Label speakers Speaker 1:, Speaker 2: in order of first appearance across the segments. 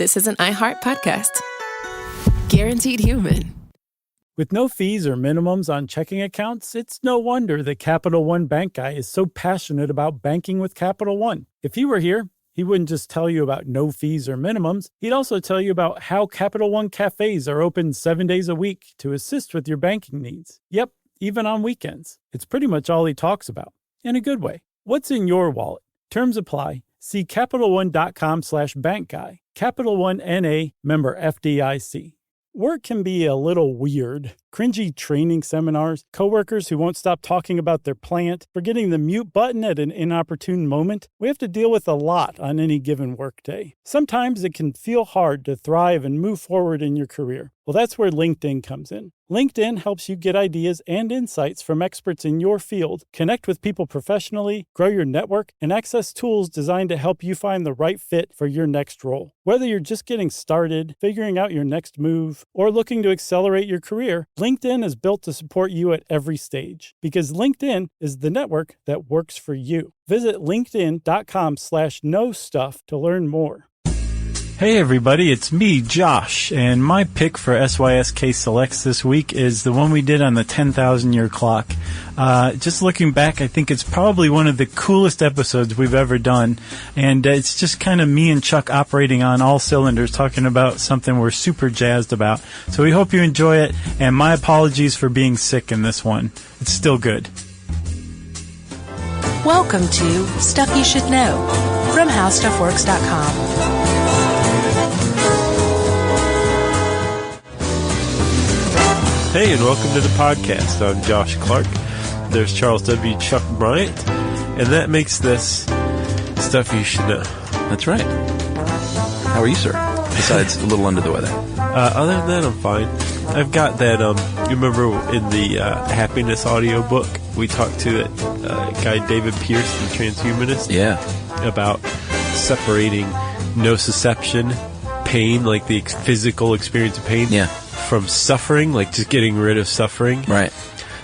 Speaker 1: this is an iHeart podcast. Guaranteed human.
Speaker 2: With no fees or minimums on checking accounts, it's no wonder that Capital One Bank Guy is so passionate about banking with Capital One. If he were here, he wouldn't just tell you about no fees or minimums. He'd also tell you about how Capital One cafes are open 7 days a week to assist with your banking needs. Yep, even on weekends. It's pretty much all he talks about, in a good way. What's in your wallet? Terms apply. See CapitalOne.com/bankguy. Capital One N.A., member FDIC. Work can be a little weird. Cringy training seminars, coworkers who won't stop talking about their plant, forgetting the mute button at an inopportune moment. We have to deal with a lot on any given workday. Sometimes it can feel hard to thrive and move forward in your career. Well, that's where LinkedIn comes in. LinkedIn helps you get ideas and insights from experts in your field, connect with people professionally, grow your network, and access tools designed to help you find the right fit for your next role. Whether you're just getting started, figuring out your next move, or looking to accelerate your career, LinkedIn is built to support you at every stage, because LinkedIn is the network that works for you. Visit linkedin.com/knowstuff to learn more.
Speaker 3: Hey everybody, it's me, Josh, and my pick for SYSK Selects this week is the one we did on the 10,000-year clock. Just looking back, I think it's probably one of the coolest episodes we've ever done, and it's just kind of me and Chuck operating on all cylinders, talking about something we're super jazzed about. So we hope you enjoy it, and my apologies for being sick in this one. It's still good.
Speaker 4: Welcome to Stuff You Should Know from HowStuffWorks.com.
Speaker 5: Hey, and welcome to the podcast. I'm Josh Clark. There's Charles W. Chuck Bryant, and that makes this Stuff You Should Know.
Speaker 6: That's right. How are you, sir? Besides a little under the weather.
Speaker 5: Other than that, I'm fine. I've got that, you remember in the Happiness audiobook, we talked to that guy David Pierce, the transhumanist?
Speaker 6: Yeah.
Speaker 5: About separating nociception, pain, like the physical experience of pain,
Speaker 6: yeah,
Speaker 5: from suffering, like just getting rid of suffering.
Speaker 6: Right.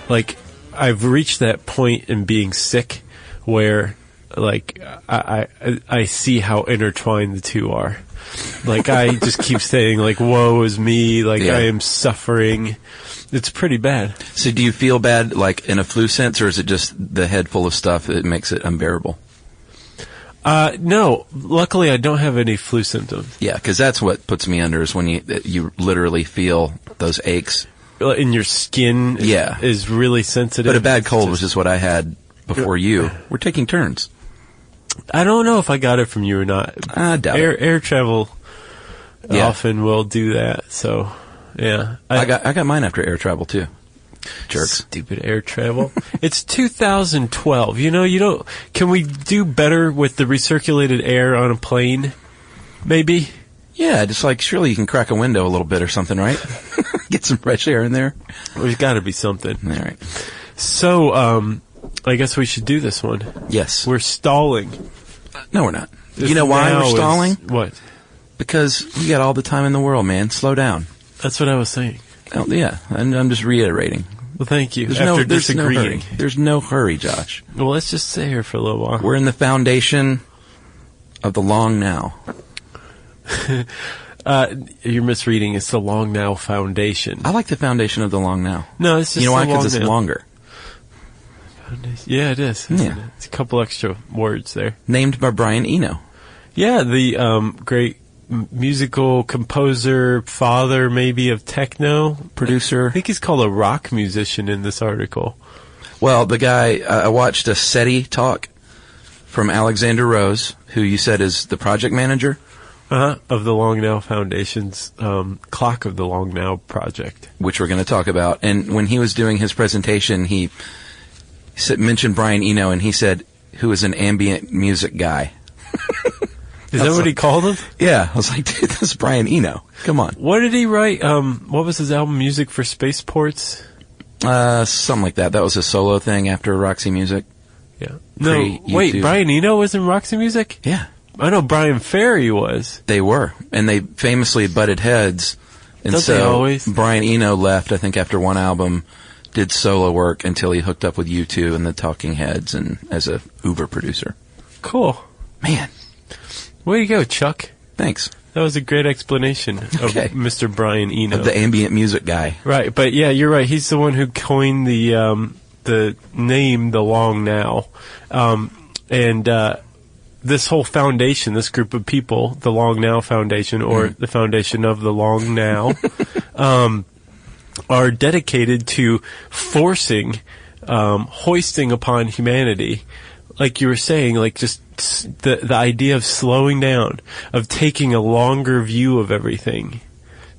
Speaker 5: Like, I've reached that point in being sick where, like, I see how intertwined the two are. Like, I just keep saying, like, woe is me, like, yeah. I am suffering. It's pretty bad. So
Speaker 6: do you feel bad, like, in a flu sense, or is it just the head full of stuff that makes it unbearable?
Speaker 5: No. Luckily, I don't have any flu symptoms.
Speaker 6: Yeah, because that's what puts me under, is when you literally feel those aches.
Speaker 5: In your skin is really sensitive.
Speaker 6: But a bad cold was just what I had before you. We're taking turns.
Speaker 5: I don't know if I got it from you or not.
Speaker 6: I doubt it.
Speaker 5: Air travel often will do that, so, yeah.
Speaker 6: I got mine after air travel, too. Jerks.
Speaker 5: Stupid air travel. It's 2012. Can we do better with the recirculated air on a plane? Maybe?
Speaker 6: Yeah, just like, surely you can crack a window a little bit or something, right? Get some fresh air in there.
Speaker 5: There's got to be something.
Speaker 6: All right.
Speaker 5: So, I guess we should do this one.
Speaker 6: Yes.
Speaker 5: We're stalling.
Speaker 6: No, we're not. You know why we're stalling?
Speaker 5: What?
Speaker 6: Because we got all the time in the world, man. Slow down.
Speaker 5: That's what I was saying.
Speaker 6: Oh, yeah, and I'm just reiterating.
Speaker 5: Well, thank you.
Speaker 6: There's disagreeing. There's no hurry, Josh.
Speaker 5: Well, let's just stay here for a little while.
Speaker 6: We're in the foundation of the long now.
Speaker 5: You're misreading. It's the long now foundation.
Speaker 6: I like the foundation of the long now.
Speaker 5: No, it's just
Speaker 6: why? Because it's longer.
Speaker 5: Foundation. Yeah, it is. Isn't it? It's a couple extra words there.
Speaker 6: Named by Brian Eno.
Speaker 5: Yeah, the great musical composer, father maybe of techno.
Speaker 6: Producer.
Speaker 5: I think he's called a rock musician in this article.
Speaker 6: Well, the guy, I watched a SETI talk from Alexander Rose, who you said is the project manager.
Speaker 5: Of the Long Now Foundation's Clock of the Long Now project.
Speaker 6: Which we're going to talk about. And when he was doing his presentation, he mentioned Brian Eno, and he said, who is an ambient music guy.
Speaker 5: Is that what he called him?
Speaker 6: Yeah. I was like, dude, this is Brian Eno. Come on.
Speaker 5: What did he write? What was his album, Music for Spaceports?
Speaker 6: Something like that. That was a solo thing after Roxy Music.
Speaker 5: Yeah. No, wait, Brian Eno was in Roxy Music?
Speaker 6: Yeah.
Speaker 5: I know Brian Ferry was.
Speaker 6: They were. And they famously butted heads. And
Speaker 5: Don't they always?
Speaker 6: Brian Eno left, I think, after one album, did solo work until he hooked up with U2 and the Talking Heads and as a Uber producer.
Speaker 5: Cool.
Speaker 6: Man.
Speaker 5: Way to go, Chuck.
Speaker 6: Thanks.
Speaker 5: That was a great explanation
Speaker 6: Okay.
Speaker 5: of Mr. Brian Eno.
Speaker 6: Of the ambient music guy.
Speaker 5: Right, but yeah, you're right. He's the one who coined the name The Long Now. This whole foundation, this group of people, the Long Now Foundation, or the Foundation of the Long Now, are dedicated to forcing, hoisting upon humanity, like you were saying, like just the idea of slowing down, of taking a longer view of everything.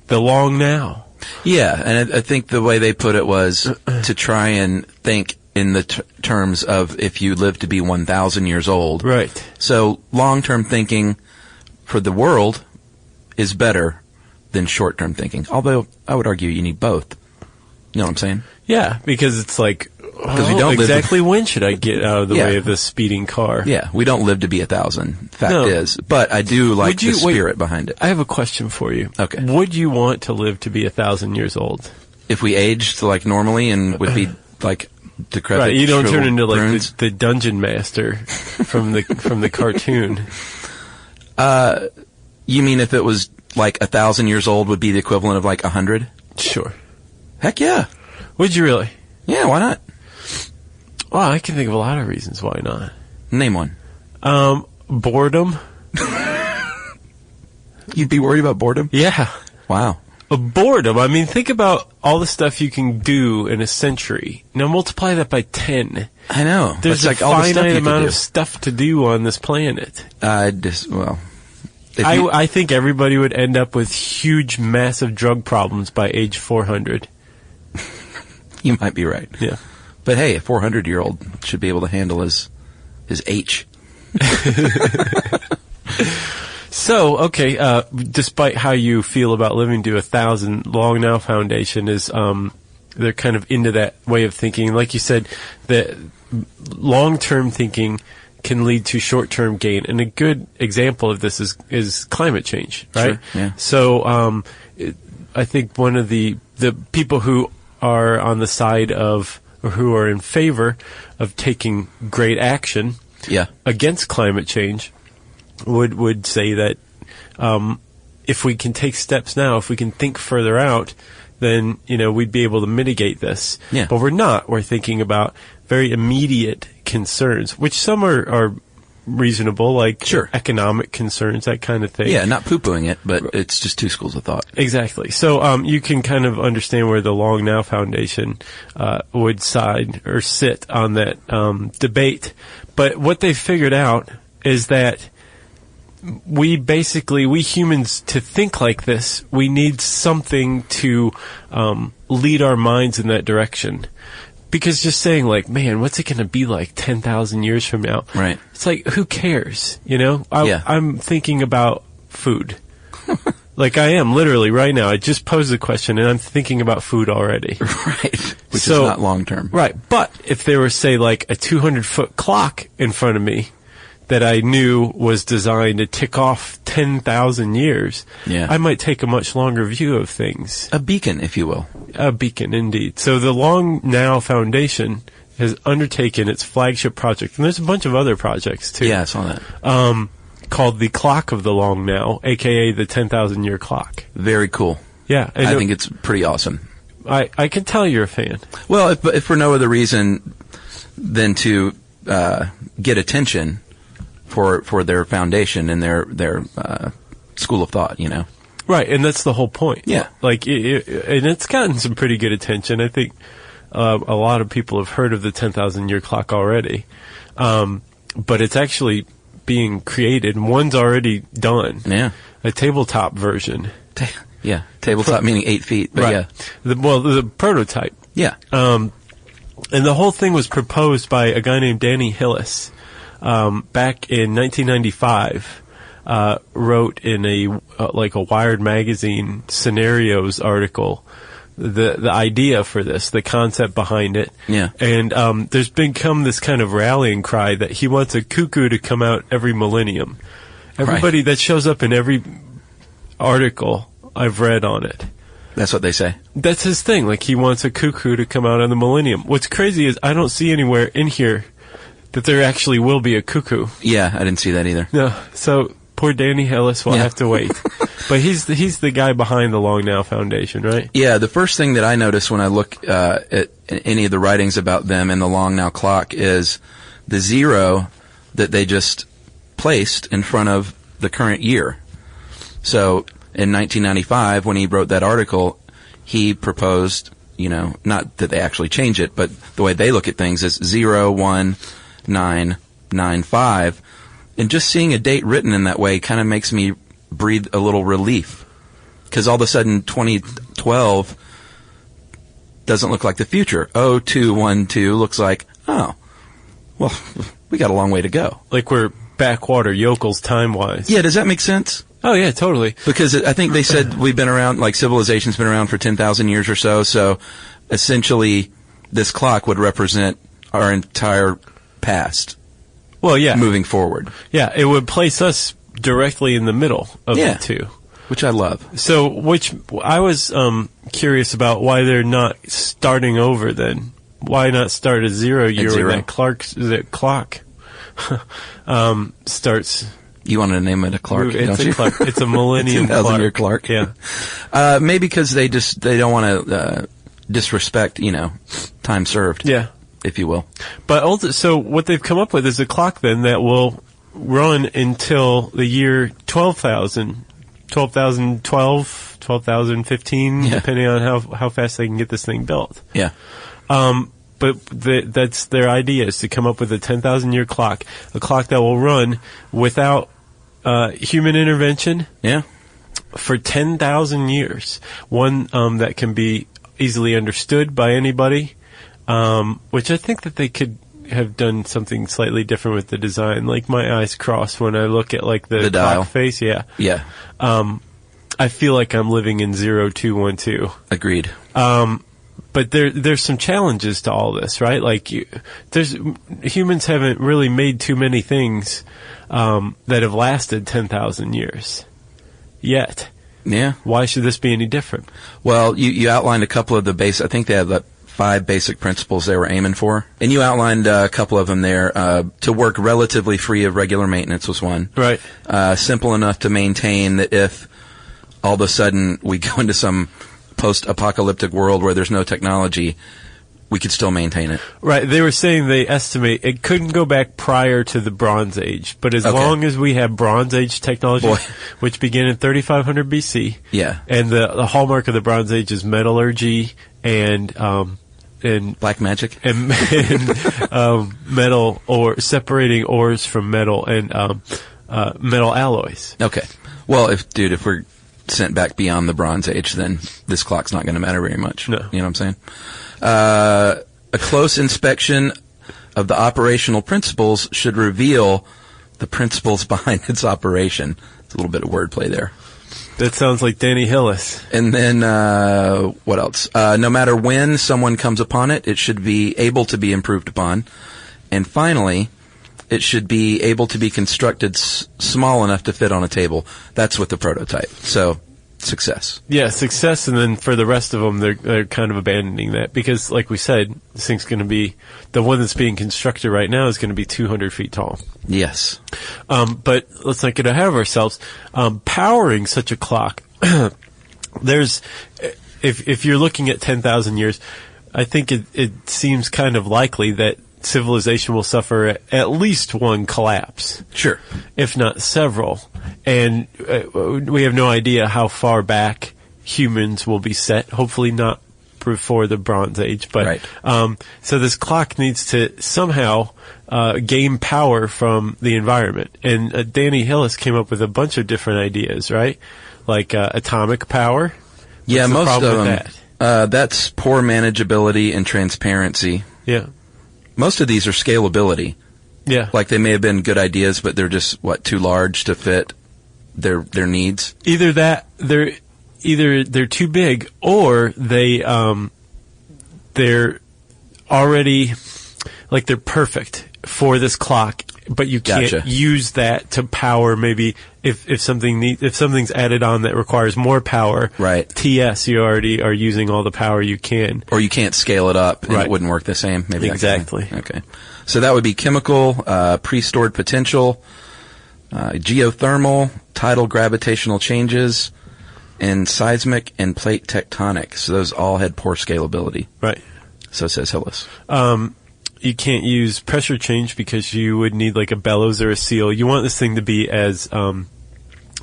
Speaker 5: The long now.
Speaker 6: Yeah, and I think the way they put it was to try and think in the terms of if you live to be 1,000 years old.
Speaker 5: Right.
Speaker 6: So long-term thinking for the world is better than short-term thinking. Although I would argue you need both. You know what I'm saying?
Speaker 5: Yeah, because it's like,
Speaker 6: we don't live
Speaker 5: exactly when should I get out of the way of this speeding car?
Speaker 6: Yeah, we don't live to be 1,000. Fact
Speaker 5: No.
Speaker 6: is. But I do like the spirit behind it.
Speaker 5: I have a question for you.
Speaker 6: Okay.
Speaker 5: Would you want to live to be 1,000 years old?
Speaker 6: If we aged like normally and would be like decrepit,
Speaker 5: Right, you don't turn
Speaker 6: shriveled
Speaker 5: into like
Speaker 6: prunes.
Speaker 5: the dungeon master from the cartoon.
Speaker 6: You mean if it was like 1,000 years old would be the equivalent of like 100?
Speaker 5: Sure.
Speaker 6: Heck yeah.
Speaker 5: Would you really?
Speaker 6: Yeah, why not?
Speaker 5: Well, I can think of a lot of reasons why not.
Speaker 6: Name one.
Speaker 5: Boredom.
Speaker 6: You'd be worried about boredom?
Speaker 5: Yeah.
Speaker 6: Wow.
Speaker 5: Boredom. I mean, think about all the stuff you can do in a century. Now multiply that by 10.
Speaker 6: I know.
Speaker 5: There's
Speaker 6: That's
Speaker 5: a
Speaker 6: like all the stuff
Speaker 5: finite
Speaker 6: you could
Speaker 5: amount
Speaker 6: do.
Speaker 5: of stuff to do on this planet. I think everybody would end up with huge, massive drug problems by age 400.
Speaker 6: You might be right.
Speaker 5: Yeah.
Speaker 6: But hey, a 400-year-old should be able to handle his H.
Speaker 5: So, okay, despite how you feel about living to 1,000, Long Now Foundation is, they're kind of into that way of thinking. Like you said, that long-term thinking can lead to short-term gain. And a good example of this is climate change, right?
Speaker 6: Sure, yeah.
Speaker 5: So, I think one of the people who are on the side of, or who are in favor of taking great action against climate change would say that if we can take steps now, if we can think further out, then we'd be able to mitigate this.
Speaker 6: Yeah.
Speaker 5: But we're not. We're thinking about very immediate concerns, which some are reasonable, like economic concerns, that kind of thing.
Speaker 6: Yeah, not poo-pooing it, but it's just two schools of thought.
Speaker 5: Exactly. So you can kind of understand where the Long Now Foundation would side or sit on that debate. But what they figured out is that we humans, to think like this, we need something to lead our minds in that direction. Because just saying like, man, what's it going to be like 10,000 years from now?
Speaker 6: Right.
Speaker 5: It's like, who cares? I'm thinking about food. Like I am literally right now. I just posed the question and I'm thinking about food already.
Speaker 6: Right. Which is not long term.
Speaker 5: Right. But if there was, say, like a 200-foot clock in front of me that I knew was designed to tick off 10,000 years, I might take a much longer view of things.
Speaker 6: A beacon, if you will.
Speaker 5: A beacon, indeed. So the Long Now Foundation has undertaken its flagship project, and there's a bunch of other projects, too.
Speaker 6: Yeah, I saw that.
Speaker 5: Called the Clock of the Long Now, a.k.a. the 10,000-year clock.
Speaker 6: Very cool.
Speaker 5: Yeah.
Speaker 6: I think it's pretty awesome.
Speaker 5: I can tell you're a fan.
Speaker 6: Well, if for no other reason than to get attention for their foundation and their school of thought,
Speaker 5: Right, and that's the whole point.
Speaker 6: Yeah.
Speaker 5: Like, and it's gotten some pretty good attention. I think a lot of people have heard of the 10,000-year clock already. But it's actually being created. One's already done.
Speaker 6: Yeah.
Speaker 5: A tabletop version.
Speaker 6: Yeah. Tabletop meaning 8 feet. But
Speaker 5: right.
Speaker 6: yeah.
Speaker 5: The prototype.
Speaker 6: Yeah.
Speaker 5: And the whole thing was proposed by a guy named Danny Hillis back in 1995. Wrote in a Wired magazine scenarios article the idea for this, the concept behind it.
Speaker 6: Yeah.
Speaker 5: And there's become this kind of rallying cry that he wants a cuckoo to come out every millennium. Everybody that shows up in every article I've read on it.
Speaker 6: That's what they say.
Speaker 5: That's his thing. Like, he wants a cuckoo to come out on the millennium. What's crazy is I don't see anywhere in here that there actually will be a cuckoo.
Speaker 6: Yeah, I didn't see that either.
Speaker 5: No. So Poor Danny Hillis will have to wait. But he's the guy behind the Long Now Foundation, right?
Speaker 6: Yeah, the first thing that I notice when I look at any of the writings about them and the Long Now clock is the 0 that they just placed in front of the current year. So in 1995, when he wrote that article, he proposed, not that they actually change it, but the way they look at things is 01995. And just seeing a date written in that way kind of makes me breathe a little relief. Because all of a sudden, 2012 doesn't look like the future. 0212 looks like, oh, well, we got a long way to go.
Speaker 5: Like we're backwater yokels time-wise.
Speaker 6: Yeah, does that make sense?
Speaker 5: Oh, yeah, totally.
Speaker 6: Because I think they said we've been around, like civilization's been around for 10,000 years or so, so essentially this clock would represent our entire past.
Speaker 5: Well, yeah.
Speaker 6: Moving forward.
Speaker 5: Yeah, it would place us directly in the middle of the two.
Speaker 6: Which I love.
Speaker 5: So, I was curious about why they're not starting over then. Why not start at 0 year when that clock starts...
Speaker 6: You wanted to name it a Clark,
Speaker 5: it's
Speaker 6: don't you?
Speaker 5: Clark. It's a millennium
Speaker 6: 10,000-year Clark.
Speaker 5: Yeah.
Speaker 6: Maybe because they don't want to disrespect, time served.
Speaker 5: Yeah.
Speaker 6: If you will.
Speaker 5: But so what they've come up with is a clock then that will run until the year 12,012, 12,015, depending on how fast they can get this thing built.
Speaker 6: Yeah.
Speaker 5: But that's their idea, is to come up with a 10,000-year clock, a clock that will run without human intervention.
Speaker 6: Yeah.
Speaker 5: For 10,000 years. One that can be easily understood by anybody, which I think that they could have done something slightly different with the design. Like my eyes cross when I look at like the
Speaker 6: dial
Speaker 5: clock face. Yeah.
Speaker 6: Yeah.
Speaker 5: I feel like I'm living in 0212.
Speaker 6: Agreed.
Speaker 5: But there's some challenges to all this, right? Like humans haven't really made too many things that have lasted 10,000 years yet.
Speaker 6: Yeah.
Speaker 5: Why should this be any different?
Speaker 6: Well, you outlined a couple of the I think they have 5 basic principles they were aiming for. And you outlined a couple of them there. To work relatively free of regular maintenance was one.
Speaker 5: Right.
Speaker 6: Simple enough to maintain that if all of a sudden we go into some post-apocalyptic world where there's no technology, we could still maintain it.
Speaker 5: Right. They were saying they estimate it couldn't go back prior to the Bronze Age, but as long as we have Bronze Age technology, which began in 3500 BC, and the hallmark of the Bronze Age is metallurgy and
Speaker 6: black magic
Speaker 5: and metal, or separating ores from metal and metal alloys.
Speaker 6: Okay. Well, if we're sent back beyond the Bronze Age, then this clock's not going to matter very much.
Speaker 5: No.
Speaker 6: You know what I'm saying? A close inspection of the operational principles should reveal the principles behind its operation. It's a little bit of wordplay there.
Speaker 5: That sounds like Danny Hillis.
Speaker 6: And then, what else? No matter when someone comes upon it, it should be able to be improved upon. And finally, it should be able to be constructed small enough to fit on a table. That's with the prototype. So, success.
Speaker 5: Yeah, success, and then for the rest of them, they're kind of abandoning that because, like we said, this thing's going to be, the one that's being constructed right now is going to be 200 feet tall.
Speaker 6: Yes.
Speaker 5: But let's not get ahead of ourselves. Powering such a clock, if you're looking at 10,000 years, I think it seems kind of likely that civilization will suffer at least one collapse.
Speaker 6: Sure. If
Speaker 5: not several. And we have no idea how far back humans will be set. Hopefully not before the Bronze Age. But so this clock needs to somehow gain power from the environment. And Danny Hillis came up with a bunch of different ideas, right? Like atomic power.
Speaker 6: Yeah,
Speaker 5: What's
Speaker 6: most
Speaker 5: the
Speaker 6: of
Speaker 5: problem
Speaker 6: them.
Speaker 5: with
Speaker 6: That's poor manageability and transparency.
Speaker 5: Yeah.
Speaker 6: Most of these are scalability.
Speaker 5: Yeah.
Speaker 6: Like they may have been good ideas, but they're just, too large to fit their needs?
Speaker 5: Either that, they're too big, or they're already, like they're perfect for this clock, but you can't use that to power maybe if something's added on that requires more power.
Speaker 6: Right.
Speaker 5: TS, you already are using all the power you can.
Speaker 6: Or you can't scale it up and it wouldn't work the same. Maybe
Speaker 5: exactly.
Speaker 6: Okay. So that would be chemical, pre-stored potential, geothermal, tidal gravitational changes, and seismic and plate tectonic. So those all had poor scalability.
Speaker 5: Right.
Speaker 6: So says Hillis.
Speaker 5: You can't use pressure change because you would need like a bellows or a seal. You want this thing to be as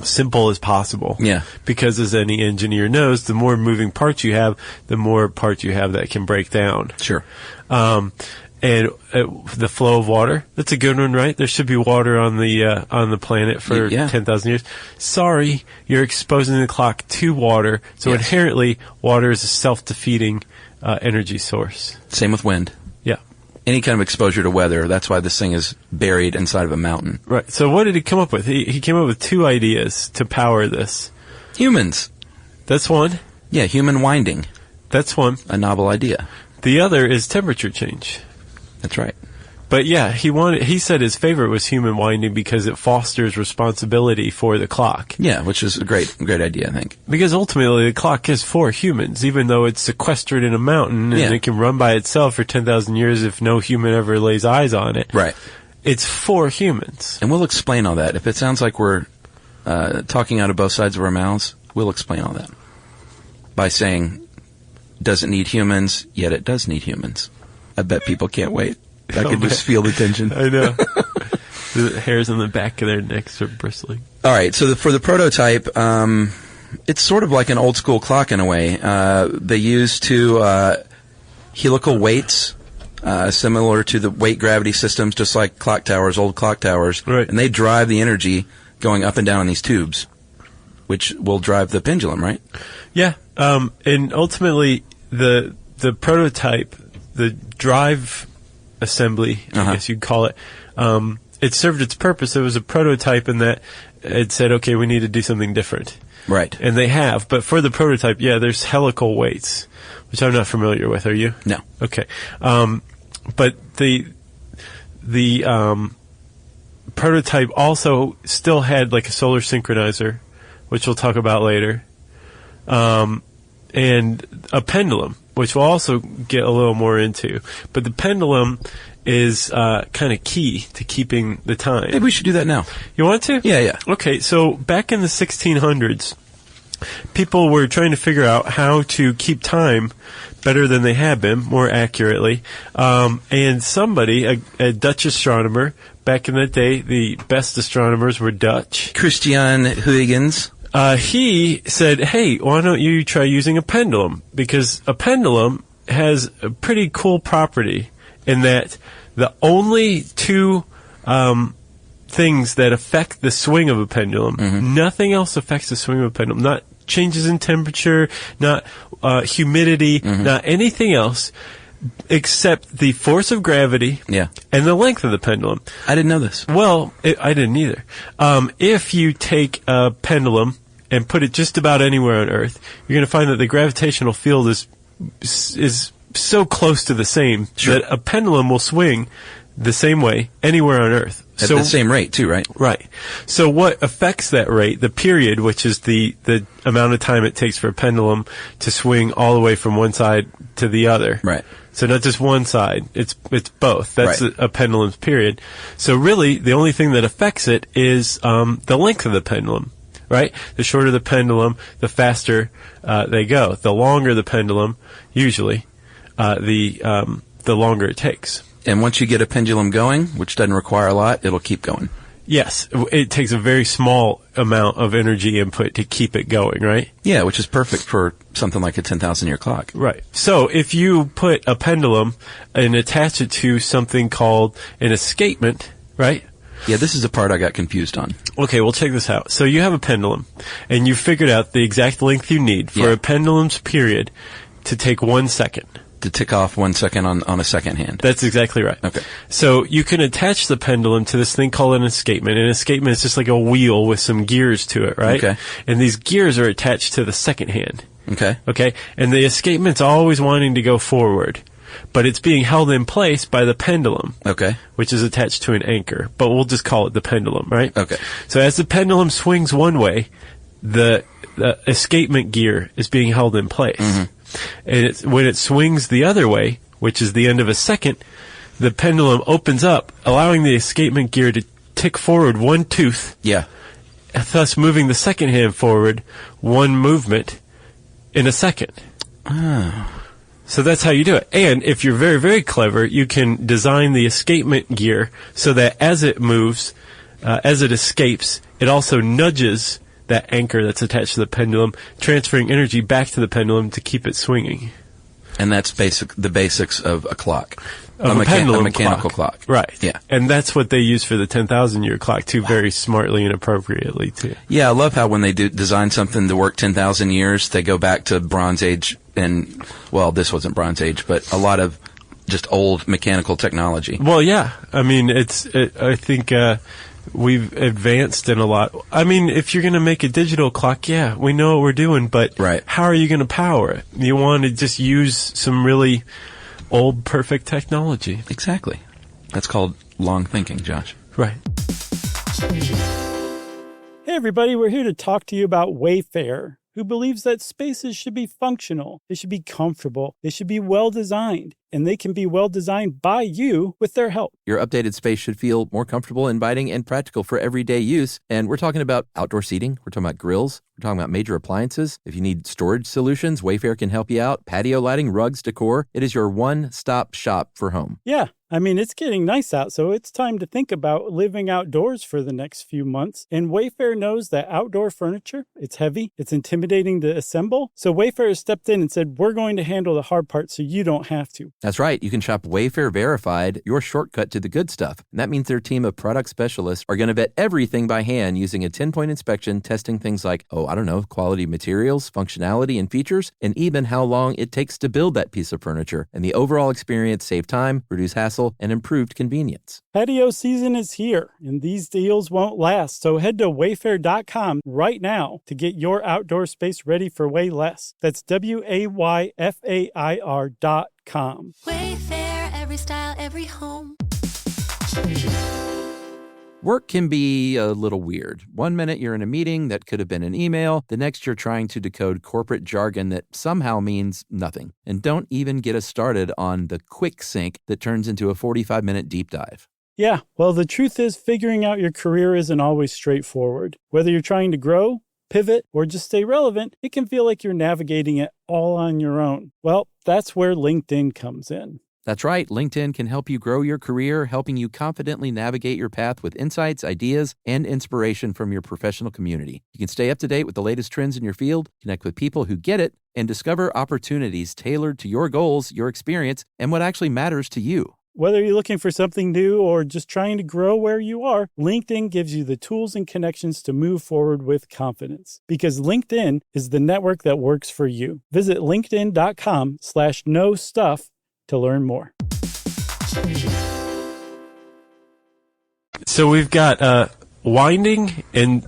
Speaker 5: simple as possible.
Speaker 6: Yeah.
Speaker 5: Because as any engineer knows, the more moving parts you have, the more parts you have that can break down.
Speaker 6: Sure.
Speaker 5: And the flow of water, that's a good one, right? There should be water on the planet for 10,000 years. Sorry, you're exposing the clock to water, so inherently water is a self-defeating energy source.
Speaker 6: Same with wind.
Speaker 5: Yeah.
Speaker 6: Any kind of exposure to weather, that's why this thing is buried inside of a mountain.
Speaker 5: Right. So what did he come up with? He came up with 2 ideas to power this.
Speaker 6: Humans.
Speaker 5: That's one.
Speaker 6: Yeah, human winding.
Speaker 5: That's one.
Speaker 6: A novel idea.
Speaker 5: The other is temperature change.
Speaker 6: That's right.
Speaker 5: But yeah, he said his favorite was human winding because it fosters responsibility for the clock.
Speaker 6: Yeah, which is a great idea, I think.
Speaker 5: Because ultimately the clock is for humans, even though it's sequestered in a mountain and it can run by itself for 10,000 years if no human ever lays eyes on it.
Speaker 6: Right.
Speaker 5: It's for humans.
Speaker 6: And we'll explain all that. If it sounds like we're talking out of both sides of our mouths, we'll explain all that. By saying, doesn't need humans, yet it does need humans. I bet people can't wait. I can just feel the tension.
Speaker 5: I know. The hairs on the back of their necks are bristling.
Speaker 6: All right, so for the prototype, it's sort of like an old school clock in a way. They use 2 helical weights, similar to the weight gravity systems, just like clock towers, old clock towers.
Speaker 5: Right.
Speaker 6: And they drive the energy going up and down in these tubes, which will drive the pendulum, right?
Speaker 5: Yeah. And ultimately, the prototype, the drive assembly, I guess you'd call it, it served its purpose. It was a prototype in that it said, okay, we need to do something different.
Speaker 6: Right.
Speaker 5: And they have. But for the prototype, there's helical weights, which I'm not familiar with. Are you?
Speaker 6: No.
Speaker 5: Okay. But the prototype also still had like a solar synchronizer, which we'll talk about later, and a pendulum, which we'll also get a little more into. But the pendulum is kind of key to keeping the time.
Speaker 6: Maybe we should do that now.
Speaker 5: You want to?
Speaker 6: Yeah.
Speaker 5: Okay, so back in the 1600s, people were trying to figure out how to keep time better than they had been, more accurately. And somebody, a Dutch astronomer, back in that day, the best astronomers were Dutch.
Speaker 6: Christian Huygens.
Speaker 5: He said, hey, why don't you try using a pendulum? Because a pendulum has a pretty cool property in that the only 2 things that affect the swing of a pendulum, nothing else affects the swing of a pendulum. Not changes in temperature, not humidity, not anything else except the force of gravity and the length of the pendulum.
Speaker 6: I didn't know this.
Speaker 5: Well, I didn't either. If you take a pendulum and put it just about anywhere on Earth, you're going to find that the gravitational field is so close to the same that a pendulum will swing the same way anywhere on Earth.
Speaker 6: At the same rate, too, right?
Speaker 5: Right. So what affects that rate, the period, which is the amount of time it takes for a pendulum to swing all the way from one side to the other.
Speaker 6: Right.
Speaker 5: So not just one side, it's both. That's a pendulum's period. So really, the only thing that affects it is the length of the pendulum, right? The shorter the pendulum, the faster they go. The longer the pendulum, usually, the longer it takes.
Speaker 6: And once you get a pendulum going, which doesn't require a lot, it'll keep going.
Speaker 5: Yes, it takes a very small amount of energy input to keep it going, right?
Speaker 6: Yeah, which is perfect for something like a 10,000-year clock.
Speaker 5: Right. So if you put a pendulum and attach it to something called an escapement, right?
Speaker 6: Yeah, this is the part I got confused on.
Speaker 5: Okay, well, check this out. So you have a pendulum, and you figured out the exact length you need for a pendulum's period to take 1 second.
Speaker 6: To tick off 1 second on a second hand.
Speaker 5: That's exactly right.
Speaker 6: Okay.
Speaker 5: So you can attach the pendulum to this thing called an escapement. An escapement is just like a wheel with some gears to it, right?
Speaker 6: Okay.
Speaker 5: And these gears are attached to the second hand.
Speaker 6: Okay.
Speaker 5: Okay. And the escapement's always wanting to go forward, but it's being held in place by the pendulum.
Speaker 6: Okay.
Speaker 5: Which is attached to an anchor, but we'll just call it the pendulum, right?
Speaker 6: Okay.
Speaker 5: So as the pendulum swings one way, the escapement gear is being held in place. Mm-hmm. And when it swings the other way, which is the end of a second, the pendulum opens up, allowing the escapement gear to tick forward one tooth,
Speaker 6: Yeah.
Speaker 5: thus moving the second hand forward one movement in a second.
Speaker 6: Oh.
Speaker 5: So that's how you do it. And if you're very, very clever, you can design the escapement gear so that as it moves, as it escapes, it also nudges that anchor that's attached to the pendulum, transferring energy back to the pendulum to keep it swinging.
Speaker 6: And that's the basics of a clock.
Speaker 5: Of a pendulum
Speaker 6: mechanical clock.
Speaker 5: Right.
Speaker 6: Yeah.
Speaker 5: And that's what they use for the 10,000-year clock, too, very smartly and appropriately, too.
Speaker 6: Yeah, I love how when they design something to work 10,000 years, they go back to Bronze Age and, well, this wasn't Bronze Age, but a lot of just old mechanical technology.
Speaker 5: Well, yeah. I mean, I think we've advanced in a lot. I mean, if you're going to make a digital clock, yeah, we know what we're doing, but
Speaker 6: right.
Speaker 5: How are you going to power it? You want to just use some really old, perfect technology.
Speaker 6: Exactly. That's called long thinking, Josh.
Speaker 5: Right.
Speaker 2: Hey everybody, we're here to talk to you about Wayfair, who believes that spaces should be functional, they should be comfortable, they should be well designed, and they can be well designed by you with their help.
Speaker 7: Your updated space should feel more comfortable, inviting, and practical for everyday use. And we're talking about outdoor seating. We're talking about grills. We're talking about major appliances. If you need storage solutions, Wayfair can help you out. Patio lighting, rugs, decor. It is your one-stop shop for home.
Speaker 2: Yeah, I mean, it's getting nice out, so it's time to think about living outdoors for the next few months. And Wayfair knows that outdoor furniture, it's heavy, it's intimidating to assemble. So Wayfair has stepped in and said, we're going to handle the hard part so you don't have to.
Speaker 7: That's right. You can shop Wayfair Verified, your shortcut to the good stuff. And that means their team of product specialists are going to vet everything by hand using a 10-point inspection, testing things like, quality materials, functionality, and features, and even how long it takes to build that piece of furniture. And the overall experience save time, reduce hassle, and improved convenience.
Speaker 2: Patio season is here, and these deals won't last. So head to wayfair.com right now to get your outdoor space ready for way less. That's WAYFAIR.com.
Speaker 8: Wayfair, every style, every home.
Speaker 7: Work can be a little weird. One minute you're in a meeting that could have been an email. The next you're trying to decode corporate jargon that somehow means nothing. And don't even get us started on the quick sync that turns into a 45-minute deep dive.
Speaker 2: Yeah, well, the truth is figuring out your career isn't always straightforward. Whether you're trying to grow, pivot, or just stay relevant, it can feel like you're navigating it all on your own. Well, that's where LinkedIn comes in.
Speaker 7: That's right. LinkedIn can help you grow your career, helping you confidently navigate your path with insights, ideas, and inspiration from your professional community. You can stay up to date with the latest trends in your field, connect with people who get it, and discover opportunities tailored to your goals, your experience, and what actually matters to you.
Speaker 2: Whether you're looking for something new or just trying to grow where you are, LinkedIn gives you the tools and connections to move forward with confidence. Because LinkedIn is the network that works for you. Visit linkedin.com/knowstuff to learn more.
Speaker 5: So we've got winding and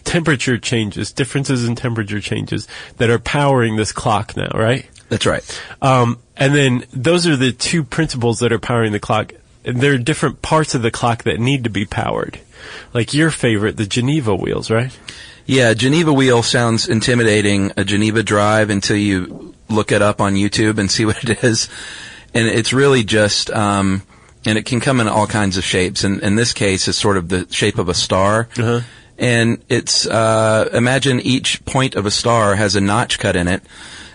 Speaker 5: temperature changes, differences in temperature changes that are powering this clock now, right?
Speaker 6: That's right.
Speaker 5: And then those are the two principles that are powering the clock. And there are different parts of the clock that need to be powered. Like your favorite, the Geneva wheels, right?
Speaker 6: Yeah, Geneva wheel sounds intimidating, a Geneva drive, until you look it up on YouTube and see what it is. And it's really just, and it can come in all kinds of shapes. And in this case, it's sort of the shape of a star.
Speaker 5: Uh-huh.
Speaker 6: And it's, imagine each point of a star has a notch cut in it.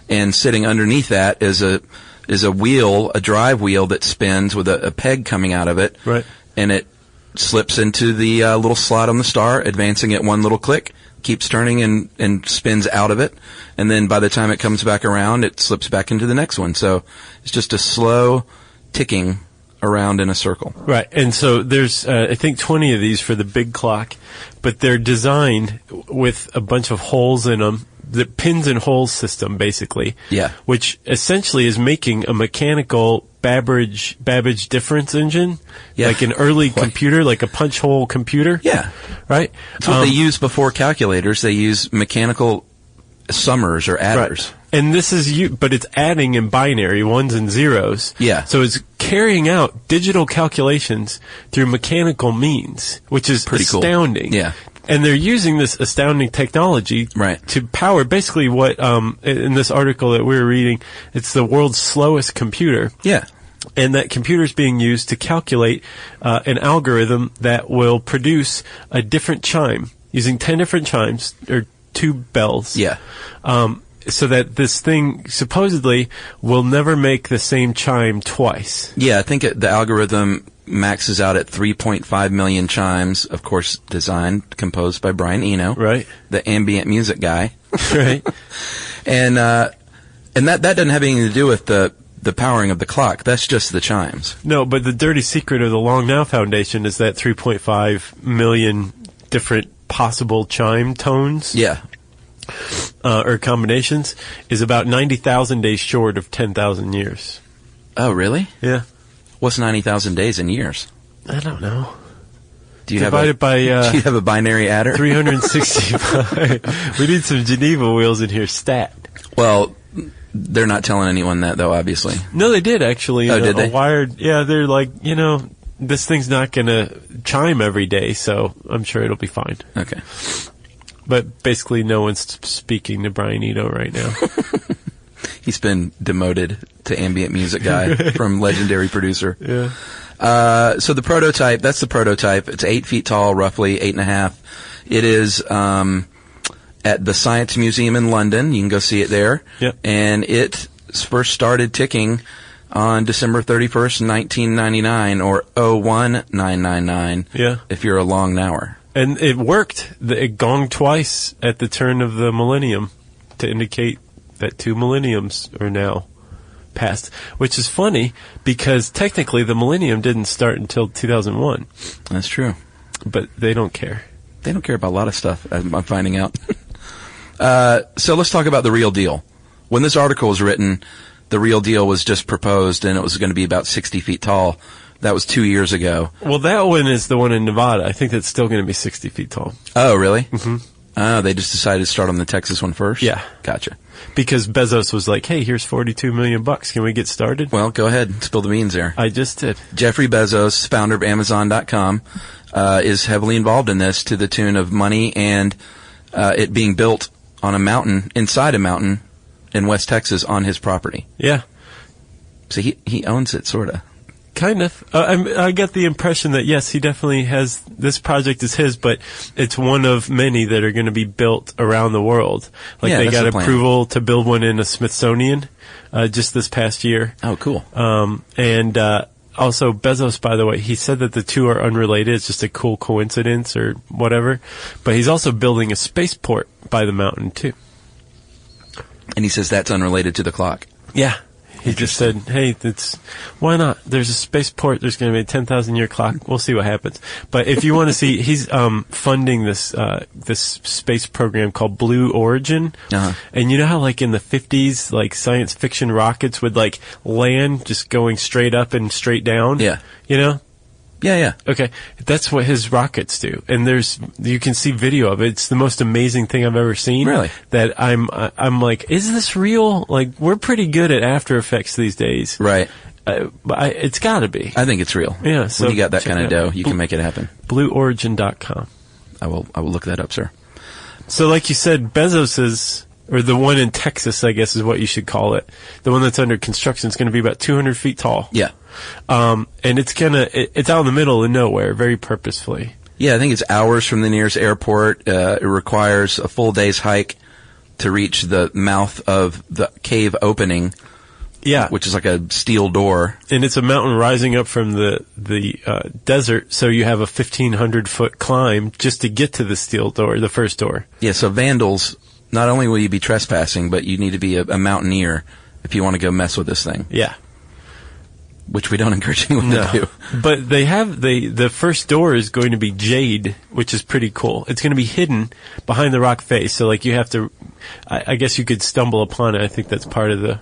Speaker 6: And sitting underneath that is a wheel, a drive wheel that spins with a peg coming out of it.
Speaker 5: Right.
Speaker 6: And it slips into the little slot on the star, advancing it one little click, keeps turning and spins out of it. And then by the time it comes back around, it slips back into the next one. So it's just a slow ticking around in a circle.
Speaker 5: Right. And so there's, I think 20 of these for the big clock, but they're designed with a bunch of holes in them. The pins and holes system, basically.
Speaker 6: Yeah.
Speaker 5: Which essentially is making a mechanical Babbage difference engine.
Speaker 6: Yeah.
Speaker 5: Like an early computer, like a punch hole computer.
Speaker 6: Yeah.
Speaker 5: Right?
Speaker 6: That's what they use before calculators. They use mechanical summers or adders.
Speaker 5: Right. And this is but it's adding in binary, ones and zeros.
Speaker 6: Yeah.
Speaker 5: So it's carrying out digital calculations through mechanical means, which is
Speaker 6: pretty
Speaker 5: astounding.
Speaker 6: Cool. Yeah.
Speaker 5: And they're using this astounding technology to power basically what, in this article that we were reading, it's the world's slowest computer.
Speaker 6: Yeah.
Speaker 5: And that computer is being used to calculate an algorithm that will produce a different chime using 10 different chimes, or 2 bells.
Speaker 6: Yeah.
Speaker 5: So that this thing supposedly will never make the same chime twice.
Speaker 6: Yeah, I think the algorithm maxes out at 3.5 million chimes, of course, composed by Brian Eno.
Speaker 5: Right.
Speaker 6: The ambient music guy.
Speaker 5: Right.
Speaker 6: And that doesn't have anything to do with the powering of the clock. That's just the chimes.
Speaker 5: No, but the dirty secret of the Long Now Foundation is that 3.5 million different possible chime tones.
Speaker 6: Yeah.
Speaker 5: Or combinations is about 90,000 days short of 10,000 years.
Speaker 6: Oh, really?
Speaker 5: Yeah.
Speaker 6: What's 90,000 days in years?
Speaker 5: I don't know.
Speaker 6: Do you
Speaker 5: Divided by
Speaker 6: do you have a binary adder?
Speaker 5: 365. We need some Geneva wheels in here stat.
Speaker 6: Well, they're not telling anyone that, though, obviously.
Speaker 5: No, they did, actually.
Speaker 6: Oh, did they?
Speaker 5: They're like, this thing's not going to chime every day, so I'm sure it'll be fine.
Speaker 6: Okay.
Speaker 5: But basically, no one's speaking to Brian Eno right now.
Speaker 6: He's been demoted to ambient music guy from legendary producer.
Speaker 5: Yeah.
Speaker 6: So the prototype, that's the prototype. It's 8 feet tall, roughly 8.5. It is at the Science Museum in London. You can go see it there.
Speaker 5: Yep.
Speaker 6: And it first started ticking on December 31st, 1999, or 01999.
Speaker 5: Yeah.
Speaker 6: If you're a long nower.
Speaker 5: And it worked. It gonged twice at the turn of the millennium to indicate that 2 millenniums are now passed, which is funny because technically the millennium didn't start until 2001.
Speaker 6: That's true.
Speaker 5: But they don't care.
Speaker 6: They don't care about a lot of stuff, I'm finding out. So let's talk about the real deal. When this article was written, the real deal was just proposed, and it was going to be about 60 feet tall. That was 2 years ago.
Speaker 5: Well, that one is the one in Nevada. I think that's still going to be 60 feet tall.
Speaker 6: Oh, really?
Speaker 5: Mm-hmm.
Speaker 6: Oh, they just decided to start on the Texas one first?
Speaker 5: Yeah.
Speaker 6: Gotcha.
Speaker 5: Because Bezos was like, hey, here's $42 million. Can we get started?
Speaker 6: Well, go ahead and spill the beans there.
Speaker 5: I just did.
Speaker 6: Jeffrey Bezos, founder of Amazon.com, is heavily involved in this to the tune of money and it being built on a mountain, inside a mountain in West Texas on his property.
Speaker 5: Yeah.
Speaker 6: So he owns it, sort of.
Speaker 5: Kind of. I get the impression that, yes, he definitely has, this project is his, but it's one of many that are going to be built around the world. Like,
Speaker 6: Yeah,
Speaker 5: they
Speaker 6: that's
Speaker 5: got
Speaker 6: the plan.
Speaker 5: approval to build one in a Smithsonian just this past year.
Speaker 6: Oh, cool.
Speaker 5: And also, Bezos, by the way, he said that the two are unrelated. It's just a cool coincidence or whatever. But he's also building a spaceport by the mountain, too.
Speaker 6: And he says that's unrelated to the clock.
Speaker 5: Yeah. He just said, hey, why not? There's a spaceport. There's going to be a 10,000-year clock. We'll see what happens. But if you want to see, he's funding this space program called Blue Origin.
Speaker 6: Uh-huh.
Speaker 5: And you know how, like, in the 50s, like, science fiction rockets would, like, land just going straight up and straight down?
Speaker 6: Yeah.
Speaker 5: You know?
Speaker 6: Yeah.
Speaker 5: Okay, that's what his rockets do, and you can see video of it. It's the most amazing thing I've ever seen.
Speaker 6: Really?
Speaker 5: That I'm like, is this real? Like, we're pretty good at After Effects these days,
Speaker 6: Right.
Speaker 5: But it's got to be.
Speaker 6: I think it's real.
Speaker 5: Yeah. So
Speaker 6: when you got that
Speaker 5: check
Speaker 6: kind of
Speaker 5: it out.
Speaker 6: dough, you can make it happen.
Speaker 5: BlueOrigin.com.
Speaker 6: I will look that up, sir.
Speaker 5: So, like you said, Bezos's, or the one in Texas, I guess is what you should call it. The one that's under construction is going to be about 200 feet tall.
Speaker 6: Yeah.
Speaker 5: And it's out in the middle of nowhere, very purposefully.
Speaker 6: Yeah, I think it's hours from the nearest airport. It requires a full day's hike to reach the mouth of the cave opening.
Speaker 5: Yeah.
Speaker 6: Which is like a steel door.
Speaker 5: And it's a mountain rising up from the desert, so you have a 1,500-foot climb just to get to the steel door, the first door.
Speaker 6: Yeah, so vandals, not only will you be trespassing, but you need to be a mountaineer if you want to go mess with this thing.
Speaker 5: Yeah.
Speaker 6: Which we don't encourage anyone to do.
Speaker 5: But they have, the first door is going to be jade, which is pretty cool. It's going to be hidden behind the rock face, so like you have to, I guess you could stumble upon it. I think that's part of the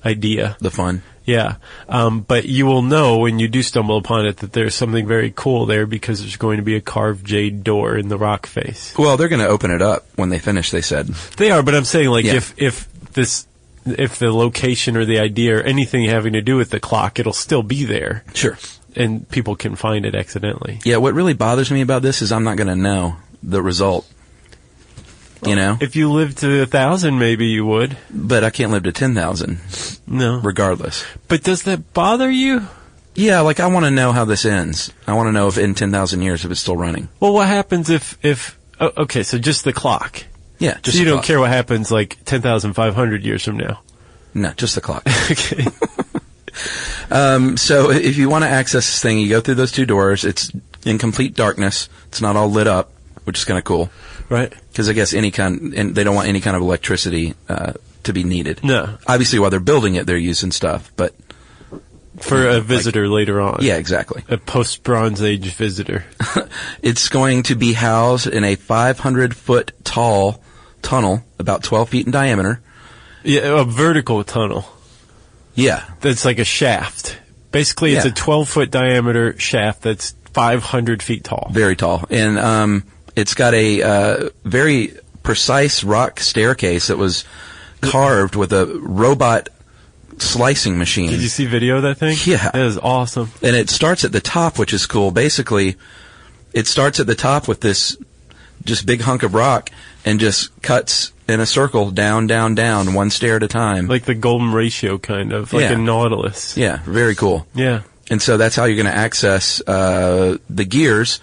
Speaker 5: idea.
Speaker 6: The fun.
Speaker 5: Yeah. But you will know when you do stumble upon it that there's something very cool there because there's going to be a carved jade door in the rock face.
Speaker 6: Well, they're going to open it up when they finish, they said.
Speaker 5: They are, but I'm saying, like,
Speaker 6: Yeah.
Speaker 5: if the location or the idea or anything having to do with the clock, it'll still be there.
Speaker 6: Sure.
Speaker 5: And people can find it accidentally.
Speaker 6: Yeah, what really bothers me about this is I'm not going to know the result. You know?
Speaker 5: If you lived to 1,000, maybe you would.
Speaker 6: But I can't live to 10,000.
Speaker 5: No.
Speaker 6: Regardless.
Speaker 5: But does that bother you?
Speaker 6: Yeah, like I want to know how this ends. I want to know if in 10,000 years if it's still running.
Speaker 5: Well, what happens if okay, so just the clock.
Speaker 6: Yeah, just
Speaker 5: so you
Speaker 6: the
Speaker 5: don't
Speaker 6: clock.
Speaker 5: care what happens like 10,500 years from now.
Speaker 6: No, just the clock.
Speaker 5: Okay.
Speaker 6: So if you want to access this thing, you go through those two doors. It's in complete darkness. It's not all lit up, which is kind of cool.
Speaker 5: Right.
Speaker 6: Because I guess and they don't want any kind of electricity to be needed.
Speaker 5: No.
Speaker 6: Obviously, while they're building it, they're using stuff, but
Speaker 5: For a visitor later on.
Speaker 6: yeah, exactly.
Speaker 5: A post-Bronze Age visitor.
Speaker 6: It's going to be housed in a 500-foot tall tunnel, about 12 feet in diameter.
Speaker 5: Yeah, a vertical tunnel.
Speaker 6: Yeah.
Speaker 5: That's like a shaft. Basically, it's
Speaker 6: Yeah.
Speaker 5: a 12-foot diameter shaft that's 500 feet tall.
Speaker 6: Very tall. And it's got a very precise rock staircase that was carved with a robot slicing machine.
Speaker 5: Did you see video of that thing?
Speaker 6: Yeah.
Speaker 5: That is awesome.
Speaker 6: And it starts at the top, which is cool. Basically, it starts at the top with this just big hunk of rock and just cuts in a circle down, down, down, one stair at a time.
Speaker 5: Like the golden ratio, kind of. Like
Speaker 6: Yeah.
Speaker 5: a Nautilus.
Speaker 6: Yeah, very cool.
Speaker 5: Yeah.
Speaker 6: And so that's how you're going to access the gears.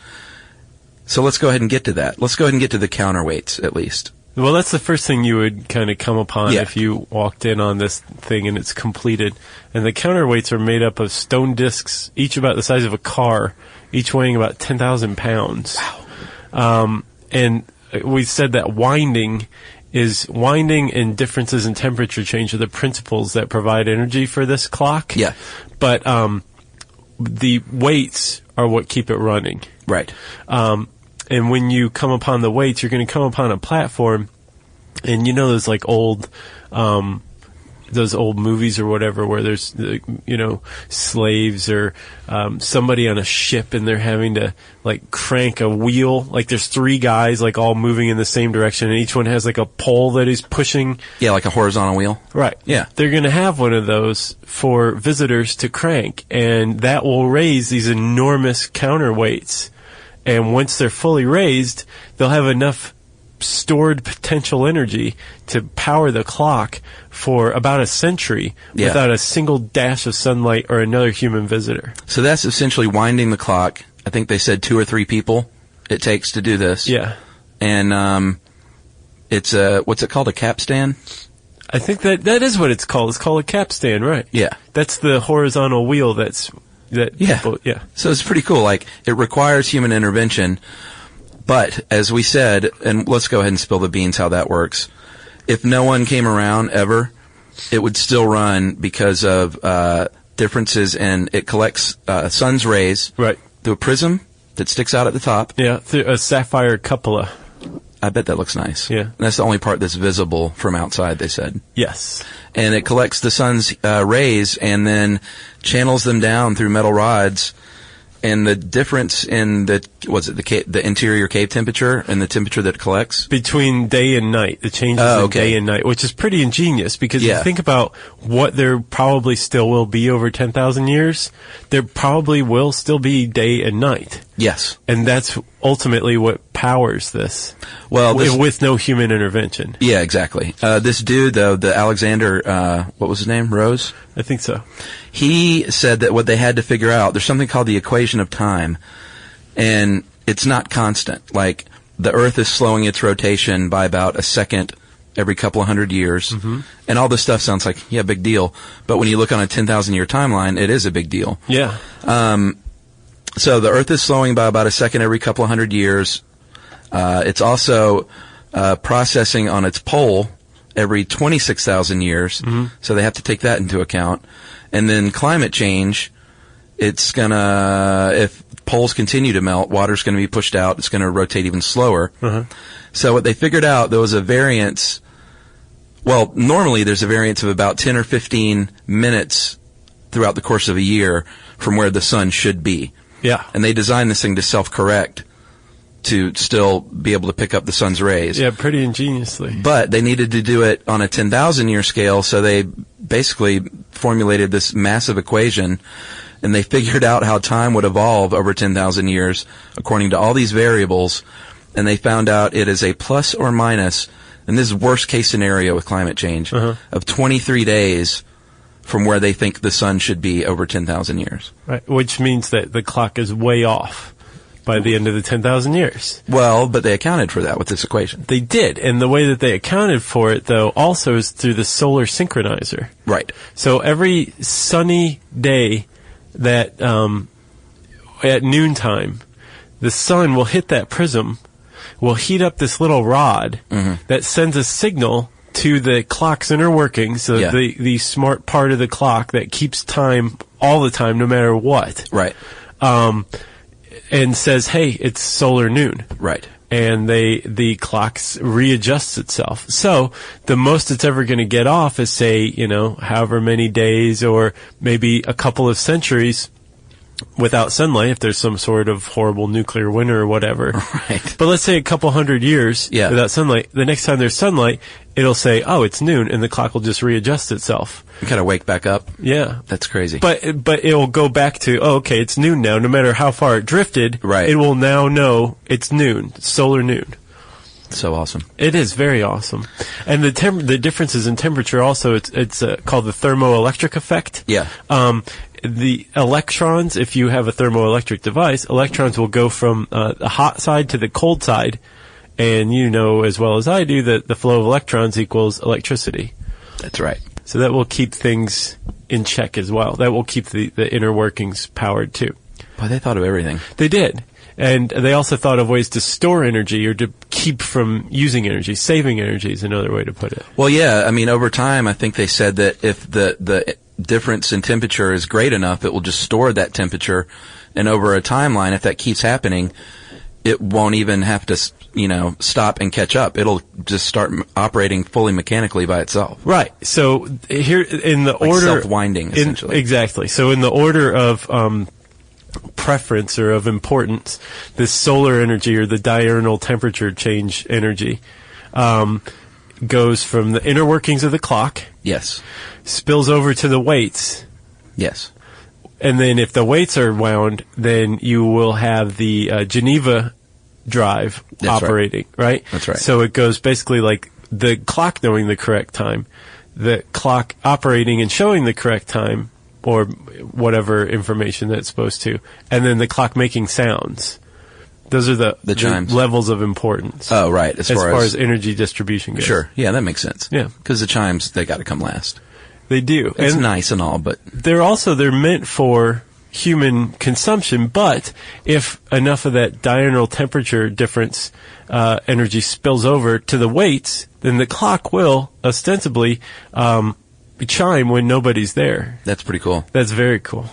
Speaker 6: So let's go ahead and get to that. Let's go ahead and get to the counterweights, at least.
Speaker 5: Well, that's the first thing you would kind of come upon
Speaker 6: Yeah.
Speaker 5: if you walked in on this thing and it's completed. And the counterweights are made up of stone discs, each about the size of a car, each weighing about 10,000 pounds. Wow. And we said that winding and differences in temperature change are the principles that provide energy for this clock.
Speaker 6: Yeah.
Speaker 5: But the weights are what keep it running.
Speaker 6: Right.
Speaker 5: And when you come upon the weights, you're going to come upon a platform, and you know those like those old movies or whatever where there's, slaves or somebody on a ship and they're having to like crank a wheel. Like there's three guys like all moving in the same direction, and each one has like a pole that he's pushing.
Speaker 6: Yeah, like a horizontal wheel.
Speaker 5: Right.
Speaker 6: Yeah.
Speaker 5: They're going to have one of those for visitors to crank, and that will raise these enormous counterweights. And once they're fully raised, they'll have enough stored potential energy to power the clock for about a century without a single dash of sunlight or another human visitor.
Speaker 6: So that's essentially winding the clock. I think they said 2 or 3 people it takes to do this.
Speaker 5: Yeah.
Speaker 6: And it's what's it called, a capstan?
Speaker 5: I think that is what it's called. It's called a capstan, right?
Speaker 6: Yeah.
Speaker 5: That's the horizontal wheel people, yeah.
Speaker 6: So it's pretty cool. Like, it requires human intervention, but as we said, and let's go ahead and spill the beans how that works. If no one came around ever, it would still run because of differences in it collects sun's rays
Speaker 5: right
Speaker 6: through a prism that sticks out at the top.
Speaker 5: Yeah, through a sapphire cupola.
Speaker 6: I bet that looks nice.
Speaker 5: Yeah.
Speaker 6: And that's the only part that's visible from outside, they said.
Speaker 5: Yes.
Speaker 6: And it collects the sun's rays and then channels them down through metal rods. And the difference in the interior cave temperature and the temperature that it collects?
Speaker 5: Between day and night. The changes in day and night, which is pretty ingenious because if you think about what there probably still will be over 10,000 years, there probably will still be day and night.
Speaker 6: Yes.
Speaker 5: And that's ultimately what powers this.
Speaker 6: Well,
Speaker 5: with no human intervention.
Speaker 6: Yeah, exactly. This dude, though, the Alexander, what was his name? Rose?
Speaker 5: I think so.
Speaker 6: He said that what they had to figure out, there's something called the equation of time, and it's not constant. Like, the Earth is slowing its rotation by about a second every couple of hundred years, and all this stuff sounds like, yeah, big deal. But when you look on a 10,000-year timeline, it is a big deal.
Speaker 5: Yeah.
Speaker 6: So the Earth is slowing by about a second every couple of hundred years. It's also processing on its pole every 26,000 years, so they have to take that into account. And then climate change, it's gonna, if poles continue to melt, water's gonna be pushed out, it's gonna rotate even slower. So what they figured out, there was a variance, well, normally there's a variance of about 10 or 15 minutes throughout the course of a year from where the sun should be.
Speaker 5: Yeah.
Speaker 6: And they designed this thing to self-correct to still be able to pick up the sun's rays.
Speaker 5: Yeah, pretty ingeniously.
Speaker 6: But they needed to do it on a 10,000-year scale, so they basically formulated this massive equation, and they figured out how time would evolve over 10,000 years according to all these variables, and they found out it is a plus or minus, and this is worst case scenario with climate change, of 23 days from where they think the sun should be over 10,000 years.
Speaker 5: Right, which means that the clock is way off by the end of the 10,000 years.
Speaker 6: Well, but they accounted for that with this equation.
Speaker 5: They did, and the way that they accounted for it, though, also is through the solar synchronizer.
Speaker 6: Right.
Speaker 5: So every sunny day that at noontime, the sun will hit that prism, will heat up this little rod that sends a signal to the clock's inner workings, so the smart part of the clock that keeps time all the time, no matter what.
Speaker 6: Right.
Speaker 5: And says, hey, it's solar noon.
Speaker 6: Right.
Speaker 5: And the clock readjusts itself. So the most it's ever going to get off is, say, however many days or maybe a couple of centuries without sunlight, if there's some sort of horrible nuclear winter or whatever.
Speaker 6: Right.
Speaker 5: But let's say a couple hundred years without sunlight. The next time there's sunlight, it'll say, oh, it's noon, and the clock will just readjust itself.
Speaker 6: You kind of wake back up.
Speaker 5: Yeah.
Speaker 6: That's crazy.
Speaker 5: But it'll go back to, oh, okay, it's noon now. No matter how far it drifted,
Speaker 6: right,
Speaker 5: it will now know it's noon, it's solar noon.
Speaker 6: So awesome.
Speaker 5: It is very awesome. And the differences in temperature also, it's called the thermoelectric effect.
Speaker 6: Yeah.
Speaker 5: The electrons, if you have a thermoelectric device, electrons will go from the hot side to the cold side. And you know as well as I do that the flow of electrons equals electricity.
Speaker 6: That's right.
Speaker 5: So that will keep things in check as well. That will keep the inner workings powered too.
Speaker 6: Boy, they thought of everything.
Speaker 5: They did. And they also thought of ways to store energy or to keep from using energy. Saving energy is another way to put it.
Speaker 6: Well, yeah. I mean, over time, I think they said that if the difference in temperature is great enough, it will just store that temperature. And over a timeline, if that keeps happening, it won't even have to, stop and catch up. It'll just start operating fully mechanically by itself.
Speaker 5: Right. So here in the
Speaker 6: like
Speaker 5: order,
Speaker 6: self-winding, essentially.
Speaker 5: Exactly. So in the order of preference or of importance, this solar energy or the diurnal temperature change energy goes from the inner workings of the clock.
Speaker 6: Yes.
Speaker 5: Spills over to the weights.
Speaker 6: Yes.
Speaker 5: And then if the weights are wound, then you will have the Geneva drive operating, right?
Speaker 6: That's right.
Speaker 5: So it goes basically like the clock knowing the correct time, the clock operating and showing the correct time, or whatever information that's supposed to, and then the clock making sounds. Those are the
Speaker 6: chimes.
Speaker 5: levels of importance.
Speaker 6: Oh, right. As far
Speaker 5: as energy distribution goes.
Speaker 6: Sure. Yeah, that makes sense.
Speaker 5: Yeah.
Speaker 6: Because the chimes, they got to come last.
Speaker 5: They do.
Speaker 6: It's nice and all, but
Speaker 5: they're meant for human consumption, but if enough of that diurnal temperature difference energy spills over to the weights, then the clock will ostensibly chime when nobody's there.
Speaker 6: That's pretty cool.
Speaker 5: That's very cool.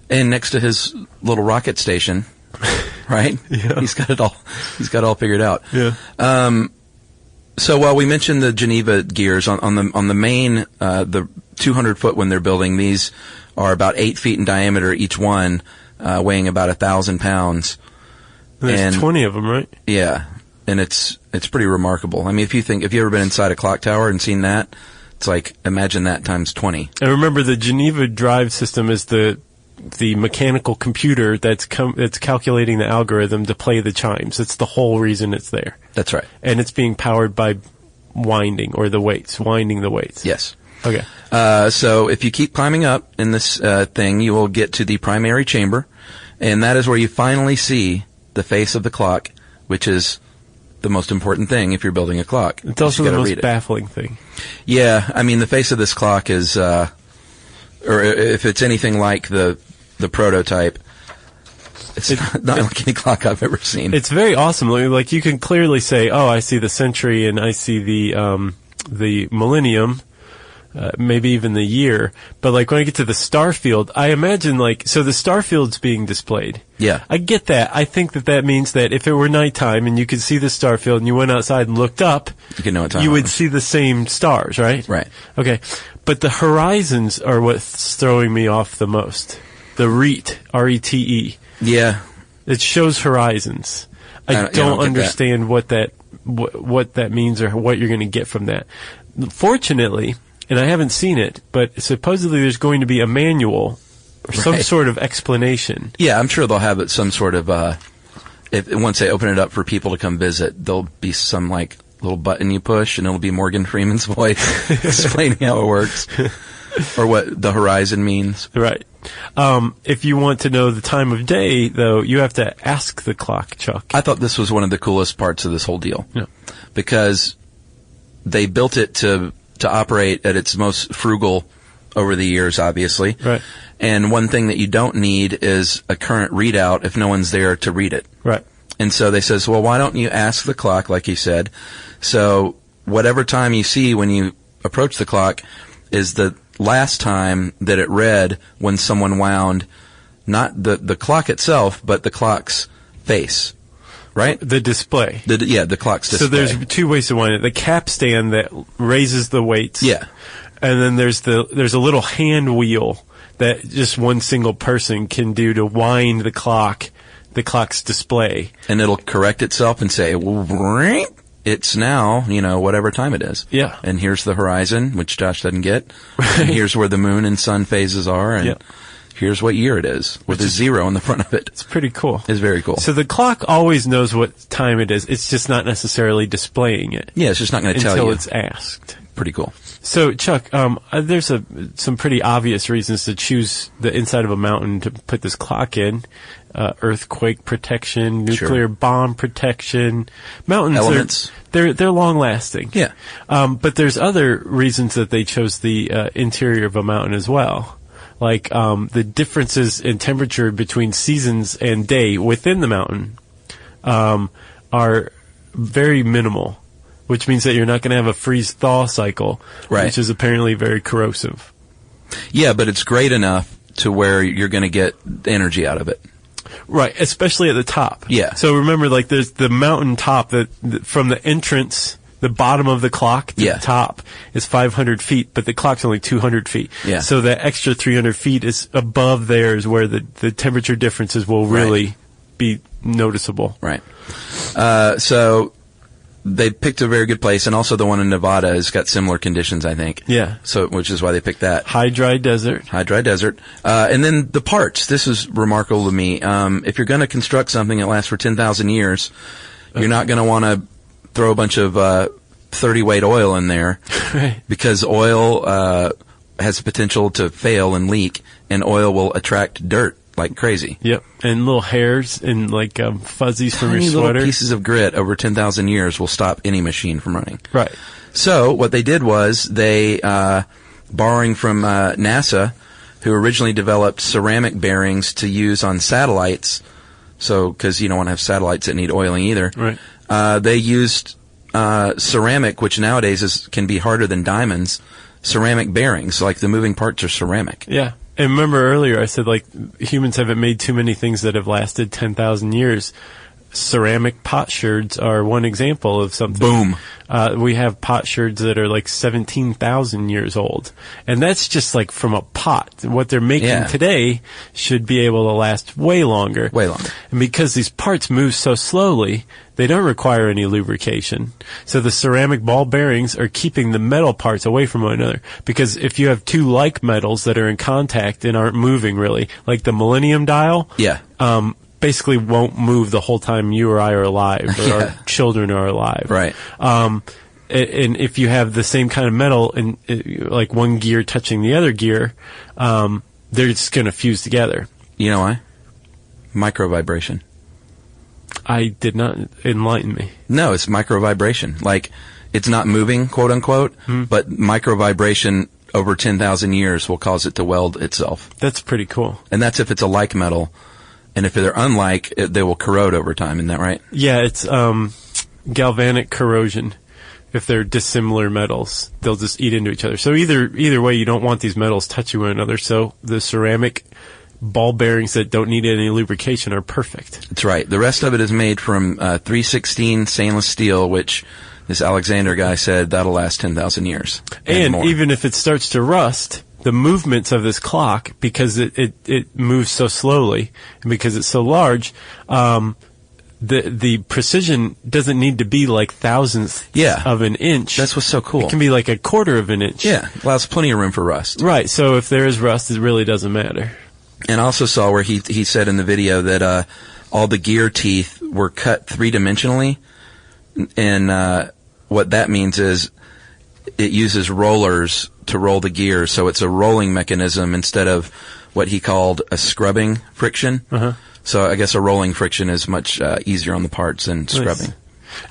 Speaker 6: And next to his little rocket station, right?
Speaker 5: Yeah.
Speaker 6: He's got it all figured out.
Speaker 5: Yeah.
Speaker 6: So while we mentioned the Geneva gears on the main, the 200-foot one they're building, these are about 8 feet in diameter each one, weighing about 1,000 pounds.
Speaker 5: There's 20 of them, right?
Speaker 6: Yeah, and it's pretty remarkable. I mean, if you've ever been inside a clock tower and seen that, it's like imagine that times 20.
Speaker 5: And remember, the Geneva drive system is the mechanical computer that's calculating the algorithm to play the chimes. That's the whole reason it's there.
Speaker 6: That's right.
Speaker 5: And it's being powered by winding the weights.
Speaker 6: Yes.
Speaker 5: Okay.
Speaker 6: So if you keep climbing up in this thing, you will get to the primary chamber, and that is where you finally see the face of the clock, which is the most important thing if you're building a clock.
Speaker 5: It's also the most baffling thing.
Speaker 6: Yeah, I mean, the face of this clock is, or if it's anything like the prototype, it's not like any clock I've ever seen.
Speaker 5: It's very awesome. Like you can clearly say, "Oh, I see the century and I see the millennium." Maybe even the year, but like when I get to the star field, I imagine so the star field's being displayed.
Speaker 6: Yeah.
Speaker 5: I get that. I think that means that if it were nighttime and you could see the star field and you went outside and looked up,
Speaker 6: you could know what time
Speaker 5: you would see the same stars, right?
Speaker 6: Right.
Speaker 5: Okay. But the horizons are what's throwing me off the most. The RETE, R-E-T-E.
Speaker 6: Yeah.
Speaker 5: It shows horizons. I don't understand what that means or what you're going to get from that. Fortunately, and I haven't seen it, but supposedly there's going to be a manual or some sort of explanation.
Speaker 6: Yeah, I'm sure they'll have some sort of once they open it up for people to come visit, there'll be some like little button you push, and it'll be Morgan Freeman's voice explaining how it works or what the horizon means.
Speaker 5: Right. If you want to know the time of day, though, you have to ask the clock, Chuck.
Speaker 6: I thought this was one of the coolest parts of this whole deal.
Speaker 5: Yeah.
Speaker 6: Because they built it to operate at its most frugal over the years, obviously.
Speaker 5: Right.
Speaker 6: And one thing that you don't need is a current readout if no one's there to read it.
Speaker 5: Right.
Speaker 6: And so they says, well, why don't you ask the clock, like you said? So whatever time you see when you approach the clock is the last time that it read when someone wound not the clock itself, but the clock's face. Right?
Speaker 5: The display.
Speaker 6: The clock's display.
Speaker 5: So there's two ways to wind it. The capstan that raises the weights.
Speaker 6: Yeah.
Speaker 5: And then there's a little hand wheel that just one single person can do to wind the clock's display.
Speaker 6: And it'll correct itself and say, it's now, whatever time it is.
Speaker 5: Yeah.
Speaker 6: And here's the horizon, which Josh doesn't get. Right. And here's where the moon and sun phases are. And here's what year it is, with a 0 in the front of it.
Speaker 5: It's pretty cool.
Speaker 6: It's very cool.
Speaker 5: So the clock always knows what time it is. It's just not necessarily displaying it.
Speaker 6: Yeah, it's just not going to tell you.
Speaker 5: Until it's asked.
Speaker 6: Pretty cool.
Speaker 5: So, Chuck, there's some pretty obvious reasons to choose the inside of a mountain to put this clock in. Earthquake protection, nuclear bomb protection. Mountains,
Speaker 6: elements.
Speaker 5: They're long lasting.
Speaker 6: Yeah.
Speaker 5: But there's other reasons that they chose the interior of a mountain as well. Like the differences in temperature between seasons and day within the mountain are very minimal, which means that you're not going to have a freeze-thaw cycle, which is apparently very corrosive. Yeah,
Speaker 6: but it's great enough to where you're going to get energy out of it.
Speaker 5: Right, especially at the top.
Speaker 6: Yeah.
Speaker 5: So remember, like, there's the mountain top that from the entrance, the bottom of the clock to the top is 500 feet, but the clock's only 200 feet.
Speaker 6: Yeah.
Speaker 5: So that extra 300 feet is above there is where the temperature differences will really be noticeable.
Speaker 6: Right. So they picked a very good place, and also the one in Nevada has got similar conditions, I think.
Speaker 5: Yeah.
Speaker 6: So, which is why they picked that.
Speaker 5: High, dry desert.
Speaker 6: High, dry desert. And then the parts. This is remarkable to me. If you're going to construct something that lasts for 10,000 years, you're not going to want to throw a bunch of 30-weight oil in there.
Speaker 5: Right.
Speaker 6: Because oil has the potential to fail and leak, and oil will attract dirt like crazy.
Speaker 5: Yep. And little hairs and like fuzzies from your sweater.
Speaker 6: Little pieces of grit over 10,000 years will stop any machine from running.
Speaker 5: Right.
Speaker 6: So what they did was they, borrowing from NASA, who originally developed ceramic bearings to use on satellites, so because you don't want to have satellites that need oiling either.
Speaker 5: Right.
Speaker 6: They used ceramic, which nowadays can be harder than diamonds. Ceramic bearings, like the moving parts are ceramic.
Speaker 5: Yeah. And remember earlier I said, like, humans haven't made too many things that have lasted 10,000 years. Ceramic potsherds are one example of something.
Speaker 6: Boom.
Speaker 5: We have potsherds that are like 17,000 years old. And that's just like from a pot. What they're making today should be able to last way longer.
Speaker 6: Way longer.
Speaker 5: And because these parts move so slowly, they don't require any lubrication. So the ceramic ball bearings are keeping the metal parts away from one another. Because if you have two like metals that are in contact and aren't moving really, like the Millennium Dial, basically won't move the whole time you or I are alive, or our children are alive.
Speaker 6: Right.
Speaker 5: And if you have the same kind of metal and like one gear touching the other gear, they're just going to fuse together.
Speaker 6: You know why? Micro vibration.
Speaker 5: I did not enlighten me.
Speaker 6: No, it's micro vibration. Like, it's not moving, quote unquote, but micro vibration over 10,000 years will cause it to weld itself.
Speaker 5: That's pretty cool.
Speaker 6: And that's if it's a like metal. And if they're unlike, they will corrode over time. Isn't that right?
Speaker 5: Yeah, it's galvanic corrosion. If they're dissimilar metals, they'll just eat into each other. So either way, you don't want these metals touching one another. So the ceramic ball bearings that don't need any lubrication are perfect.
Speaker 6: That's right. The rest of it is made from 316 stainless steel, which this Alexander guy said that'll last 10,000 years.
Speaker 5: And
Speaker 6: more.
Speaker 5: Even if it starts to rust, the movements of this clock, because it moves so slowly and because it's so large, the precision doesn't need to be like thousandths of an inch.
Speaker 6: That's what's so cool.
Speaker 5: It can be like a quarter of an inch.
Speaker 6: Yeah, allows plenty of room for rust.
Speaker 5: Right. So if there is rust, it really doesn't matter.
Speaker 6: And I also saw where he said in the video that all the gear teeth were cut 3-dimensionally, and what that means is it uses rollers to roll the gears, so it's a rolling mechanism instead of what he called a scrubbing friction. So I guess a rolling friction is much easier on the parts than scrubbing.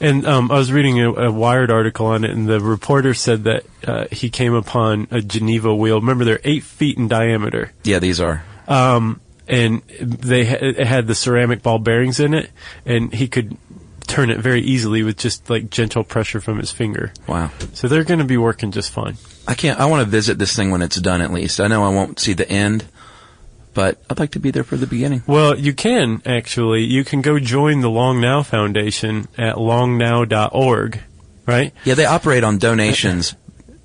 Speaker 5: And I was reading a Wired article on it, and the reporter said that he came upon a Geneva wheel. Remember, they're 8 feet in diameter.
Speaker 6: Yeah, these are.
Speaker 5: And it had the ceramic ball bearings in it, and he could turn it very easily with just like gentle pressure from his finger.
Speaker 6: Wow.
Speaker 5: So they're going to be working just fine.
Speaker 6: I want to visit this thing when it's done at least. I know I won't see the end, but I'd like to be there for the beginning.
Speaker 5: Well, you can actually. You can go join the Long Now Foundation at longnow.org, right?
Speaker 6: Yeah, they operate on donations.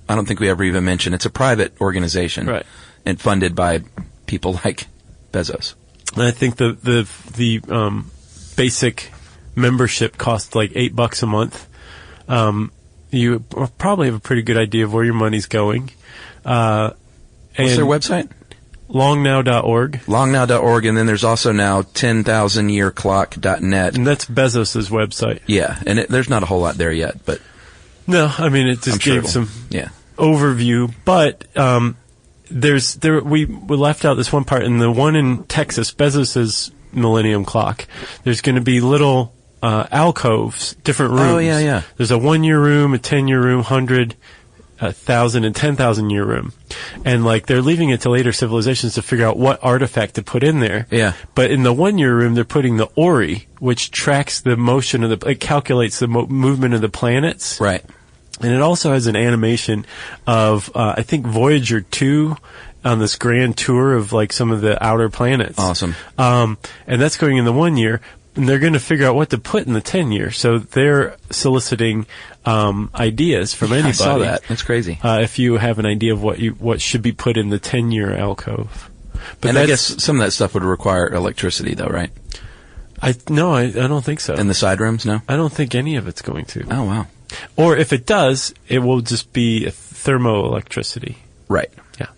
Speaker 6: I don't think we ever even mentioned. It's a private organization.
Speaker 5: Right.
Speaker 6: And funded by people like Bezos.
Speaker 5: And I think the basic membership costs like $8 a month. You probably have a pretty good idea of where your money's going.
Speaker 6: What's their website?
Speaker 5: Longnow.org.
Speaker 6: Longnow.org, and then there's also now 10,000yearclock.net.
Speaker 5: And that's Bezos' website.
Speaker 6: Yeah, and there's not a whole lot there yet, but...
Speaker 5: No, I mean, it just gave some overview, but we left out this one part. In the one in Texas, Bezos' Millennium Clock, there's going to be little alcoves, different rooms.
Speaker 6: Oh, yeah.
Speaker 5: There's a 1-year room, a 10-year room, 100, 1,000, and 10,000-year room. And, like, they're leaving it to later civilizations to figure out what artifact to put in there.
Speaker 6: Yeah.
Speaker 5: But in the 1-year room, they're putting the Ori, which tracks the motion of it calculates the movement of the planets.
Speaker 6: Right.
Speaker 5: And it also has an animation of, I think, Voyager 2 on this grand tour of, like, some of the outer planets.
Speaker 6: Awesome.
Speaker 5: And that's going in the 1 year. And they're going to figure out what to put in the 10-year. So they're soliciting ideas from anybody. I
Speaker 6: saw that. That's crazy.
Speaker 5: If you have an idea of what should be put in the 10-year alcove. But
Speaker 6: I guess some of that stuff would require electricity, though, right?
Speaker 5: No, I don't think so.
Speaker 6: In the side rooms, no?
Speaker 5: I don't think any of it's going to.
Speaker 6: Oh, wow.
Speaker 5: Or if it does, it will just be thermoelectricity.
Speaker 6: Right.
Speaker 5: Yeah.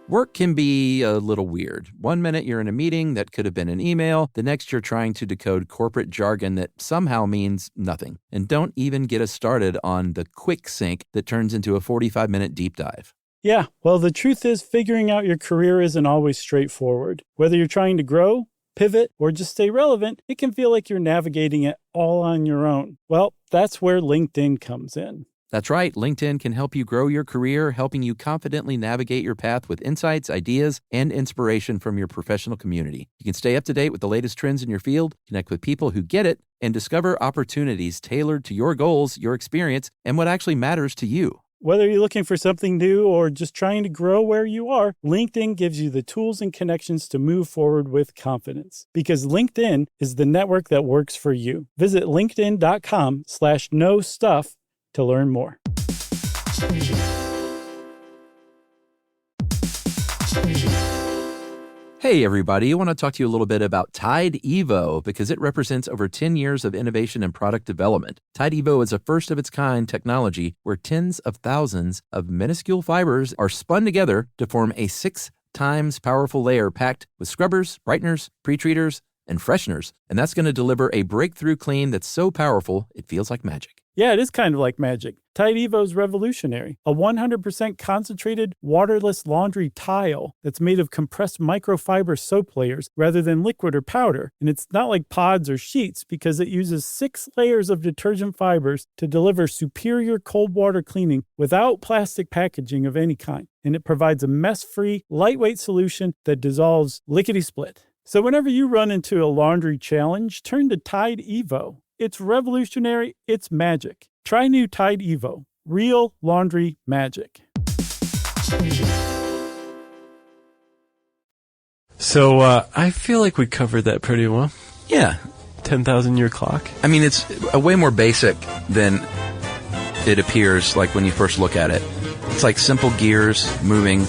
Speaker 7: Work can be a little weird. 1 minute you're in a meeting that could have been an email. The next you're trying to decode corporate jargon that somehow means nothing. And don't even get us started on the quick sync that turns into a 45-minute deep dive.
Speaker 2: Yeah, well, the truth is figuring out your career isn't always straightforward. Whether you're trying to grow, pivot, or just stay relevant, it can feel like you're navigating it all on your own. Well, that's where LinkedIn comes in.
Speaker 7: That's right. LinkedIn can help you grow your career, helping you confidently navigate your path with insights, ideas, and inspiration from your professional community. You can stay up to date with the latest trends in your field, connect with people who get it, and discover opportunities tailored to your goals, your experience, and what actually matters to you.
Speaker 2: Whether you're looking for something new or just trying to grow where you are, LinkedIn gives you the tools and connections to move forward with confidence. Because LinkedIn is the network that works for you. Visit linkedin.com/knowstuff to learn more.
Speaker 7: Hey everybody, I want to talk to you a little bit about Tide Evo because it represents over 10 years of innovation and product development. Tide Evo is a first-of-its-kind technology where tens of thousands of minuscule fibers are spun together to form a 6 times powerful layer packed with scrubbers, brighteners, pre-treaters, and fresheners. And that's going to deliver a breakthrough clean that's so powerful it feels like magic.
Speaker 2: Yeah, it is kind of like magic. Tide Evo is revolutionary. A 100% concentrated, waterless laundry tile that's made of compressed microfiber soap layers rather than liquid or powder. And it's not like pods or sheets because it uses 6 layers of detergent fibers to deliver superior cold water cleaning without plastic packaging of any kind. And it provides a mess-free, lightweight solution that dissolves lickety-split. So whenever you run into a laundry challenge, turn to Tide Evo. It's revolutionary. It's magic. Try new Tide Evo. Real laundry magic.
Speaker 5: So I feel like we covered that pretty well.
Speaker 6: Yeah.
Speaker 5: 10,000-year clock.
Speaker 6: I mean, it's a way more basic than it appears like when you first look at it. It's like simple gears moving,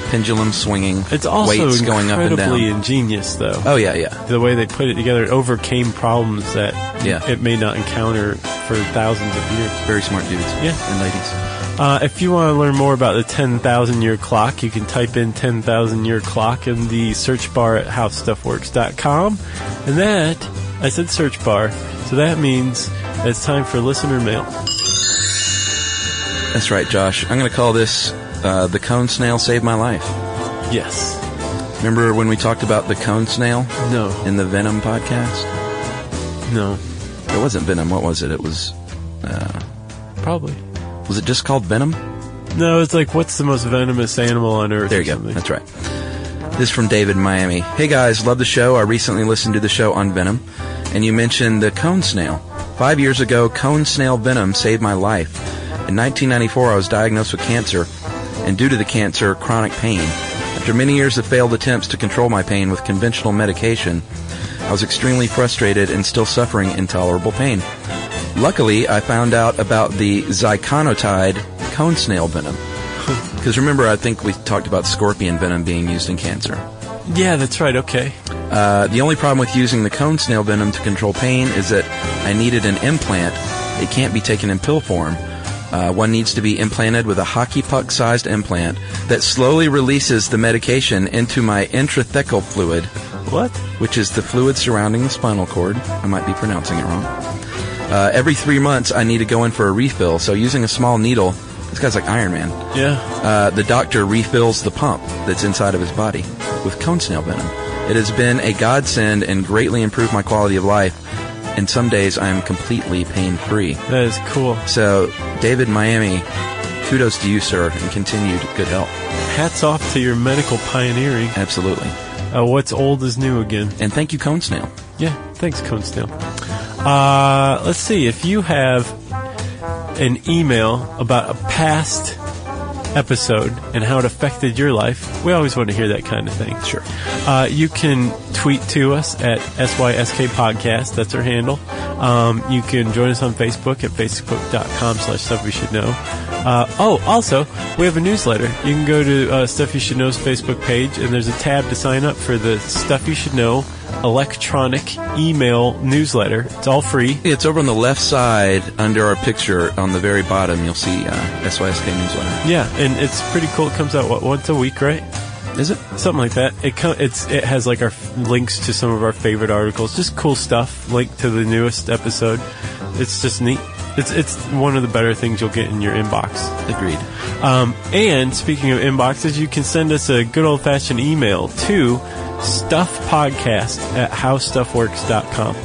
Speaker 6: pendulum swinging,
Speaker 5: it's also
Speaker 6: weights going up and down.
Speaker 5: Incredibly ingenious, though.
Speaker 6: Oh, yeah.
Speaker 5: The way they put it together, it overcame problems that it may not encounter for thousands of years.
Speaker 6: Very smart dudes
Speaker 5: and
Speaker 6: ladies.
Speaker 5: If you want to learn more about the 10,000-year clock, you can type in 10,000-year clock in the search bar at howstuffworks.com. And that, I said search bar, so that means it's time for listener mail.
Speaker 6: That's right, Josh. I'm going to call this The Cone Snail Saved My Life.
Speaker 5: Yes.
Speaker 6: Remember when we talked about the cone snail?
Speaker 5: No.
Speaker 6: In the Venom podcast?
Speaker 5: No.
Speaker 6: It wasn't Venom. What was it? It was...
Speaker 5: Probably.
Speaker 6: Was it just called Venom?
Speaker 5: No, it's like, what's the most venomous animal on Earth?
Speaker 6: There you go. That's right. This is from David in Miami. Hey guys, love the show. I recently listened to the show on Venom, and you mentioned the cone snail. 5 years ago, cone snail venom saved my life. In 1994, I was diagnosed with cancer, and due to the cancer, chronic pain. After many years of failed attempts to control my pain with conventional medication, I was extremely frustrated and still suffering intolerable pain. Luckily, I found out about the Zyconotide cone snail venom. Because remember, I think we talked about scorpion venom being used in cancer.
Speaker 5: Yeah, that's right. Okay.
Speaker 6: The only problem with using the cone snail venom to control pain is that I needed an implant. It can't be taken in pill form. One needs to be implanted with a hockey puck-sized implant that slowly releases the medication into my intrathecal fluid.
Speaker 5: What?
Speaker 6: Which is the fluid surrounding the spinal cord. I might be pronouncing it wrong. Every 3 months, I need to go in for a refill. So using a small needle, this guy's like Iron Man.
Speaker 5: Yeah.
Speaker 6: The doctor refills the pump that's inside of his body with cone snail venom. It has been a godsend and greatly improved my quality of life. And some days I am completely pain-free.
Speaker 5: That is cool.
Speaker 6: So, David, Miami, kudos to you, sir, and continued good health.
Speaker 5: Hats off to your medical pioneering.
Speaker 6: Absolutely.
Speaker 5: What's old is new again.
Speaker 6: And thank you, Cone Snail.
Speaker 5: Yeah, thanks, Cone Snail. Let's see. If you have an email about a past episode and how it affected your life, we always want to hear that kind of thing.
Speaker 6: Sure.
Speaker 5: You can tweet to us at SYSK Podcast. That's our handle. You can join us on Facebook at facebook.com/Stuff You Should Know. Also, we have a newsletter. You can go to Stuff You Should Know's Facebook page, and there's a tab to sign up for the Stuff You Should Know electronic email newsletter. It's all free.
Speaker 6: It's over on the left side under our picture. On the very bottom, you'll see SYSK newsletter.
Speaker 5: Yeah, and it's pretty cool. It comes out, once a week, right?
Speaker 6: Is it?
Speaker 5: Something like that. It has like our links to some of our favorite articles. Just cool stuff. Link to the newest episode. It's just neat. It's one of the better things you'll get in your inbox.
Speaker 6: Agreed.
Speaker 5: And speaking of inboxes, you can send us a good old-fashioned email to stuffpodcast@howstuffworks.com.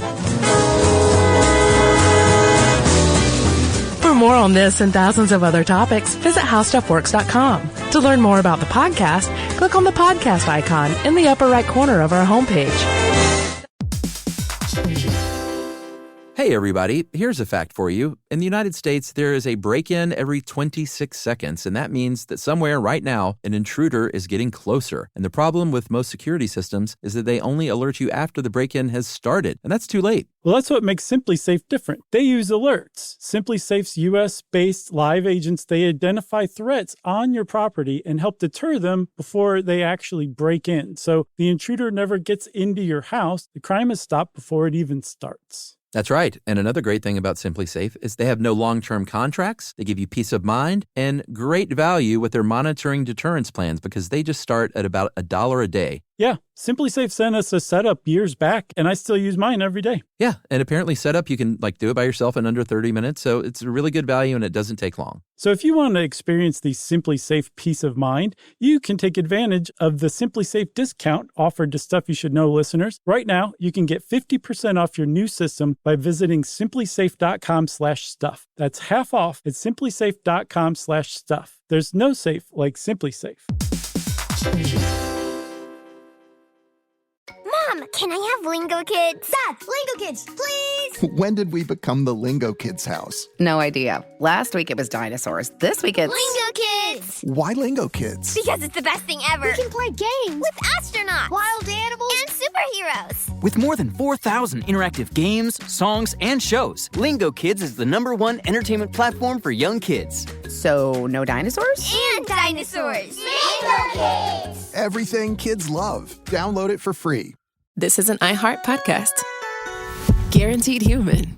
Speaker 4: For more on this and thousands of other topics, visit howstuffworks.com. To learn more about the podcast, click on the podcast icon in the upper right corner of our homepage.
Speaker 7: Hey everybody, here's a fact for you. In the United States, there is a break-in every 26 seconds, and that means that somewhere right now, an intruder is getting closer. And the problem with most security systems is that they only alert you after the break-in has started, and that's too late.
Speaker 2: Well, that's what makes SimpliSafe different. They use alerts. SimpliSafe's U.S.-based live agents, they identify threats on your property and help deter them before they actually break in. So the intruder never gets into your house. The crime is stopped before it even starts.
Speaker 7: That's right. And another great thing about SimpliSafe is they have no long-term contracts. They give you peace of mind and great value with their monitoring deterrence plans because they just start at about $1 a day.
Speaker 2: Yeah, SimpliSafe sent us a setup years back, and I still use mine every day.
Speaker 7: Yeah, and apparently setup, you can do it by yourself in under 30 minutes, so it's a really good value and it doesn't take long.
Speaker 2: So if you want to experience the SimpliSafe peace of mind, you can take advantage of the SimpliSafe discount offered to Stuff You Should Know listeners. Right now, you can get 50% off your new system by visiting simplisafe.com/stuff. That's half off at simplisafe.com/stuff. There's no safe like SimpliSafe.
Speaker 9: Mom, can I have Lingo Kids? Dad, Lingo Kids, please!
Speaker 10: When did we become the Lingo Kids house?
Speaker 11: No idea. Last week it was dinosaurs. This week it's...
Speaker 9: Lingo Kids!
Speaker 10: Why Lingo Kids?
Speaker 9: Because it's the best thing ever. We can play games with astronauts, wild animals, and superheroes.
Speaker 12: With more than 4,000 interactive games, songs, and shows, Lingo Kids is the #1 entertainment platform for young kids.
Speaker 11: So, no dinosaurs?
Speaker 9: And dinosaurs! Lingo Kids!
Speaker 10: Everything kids love. Download it for free.
Speaker 1: This is an iHeart podcast. Guaranteed human.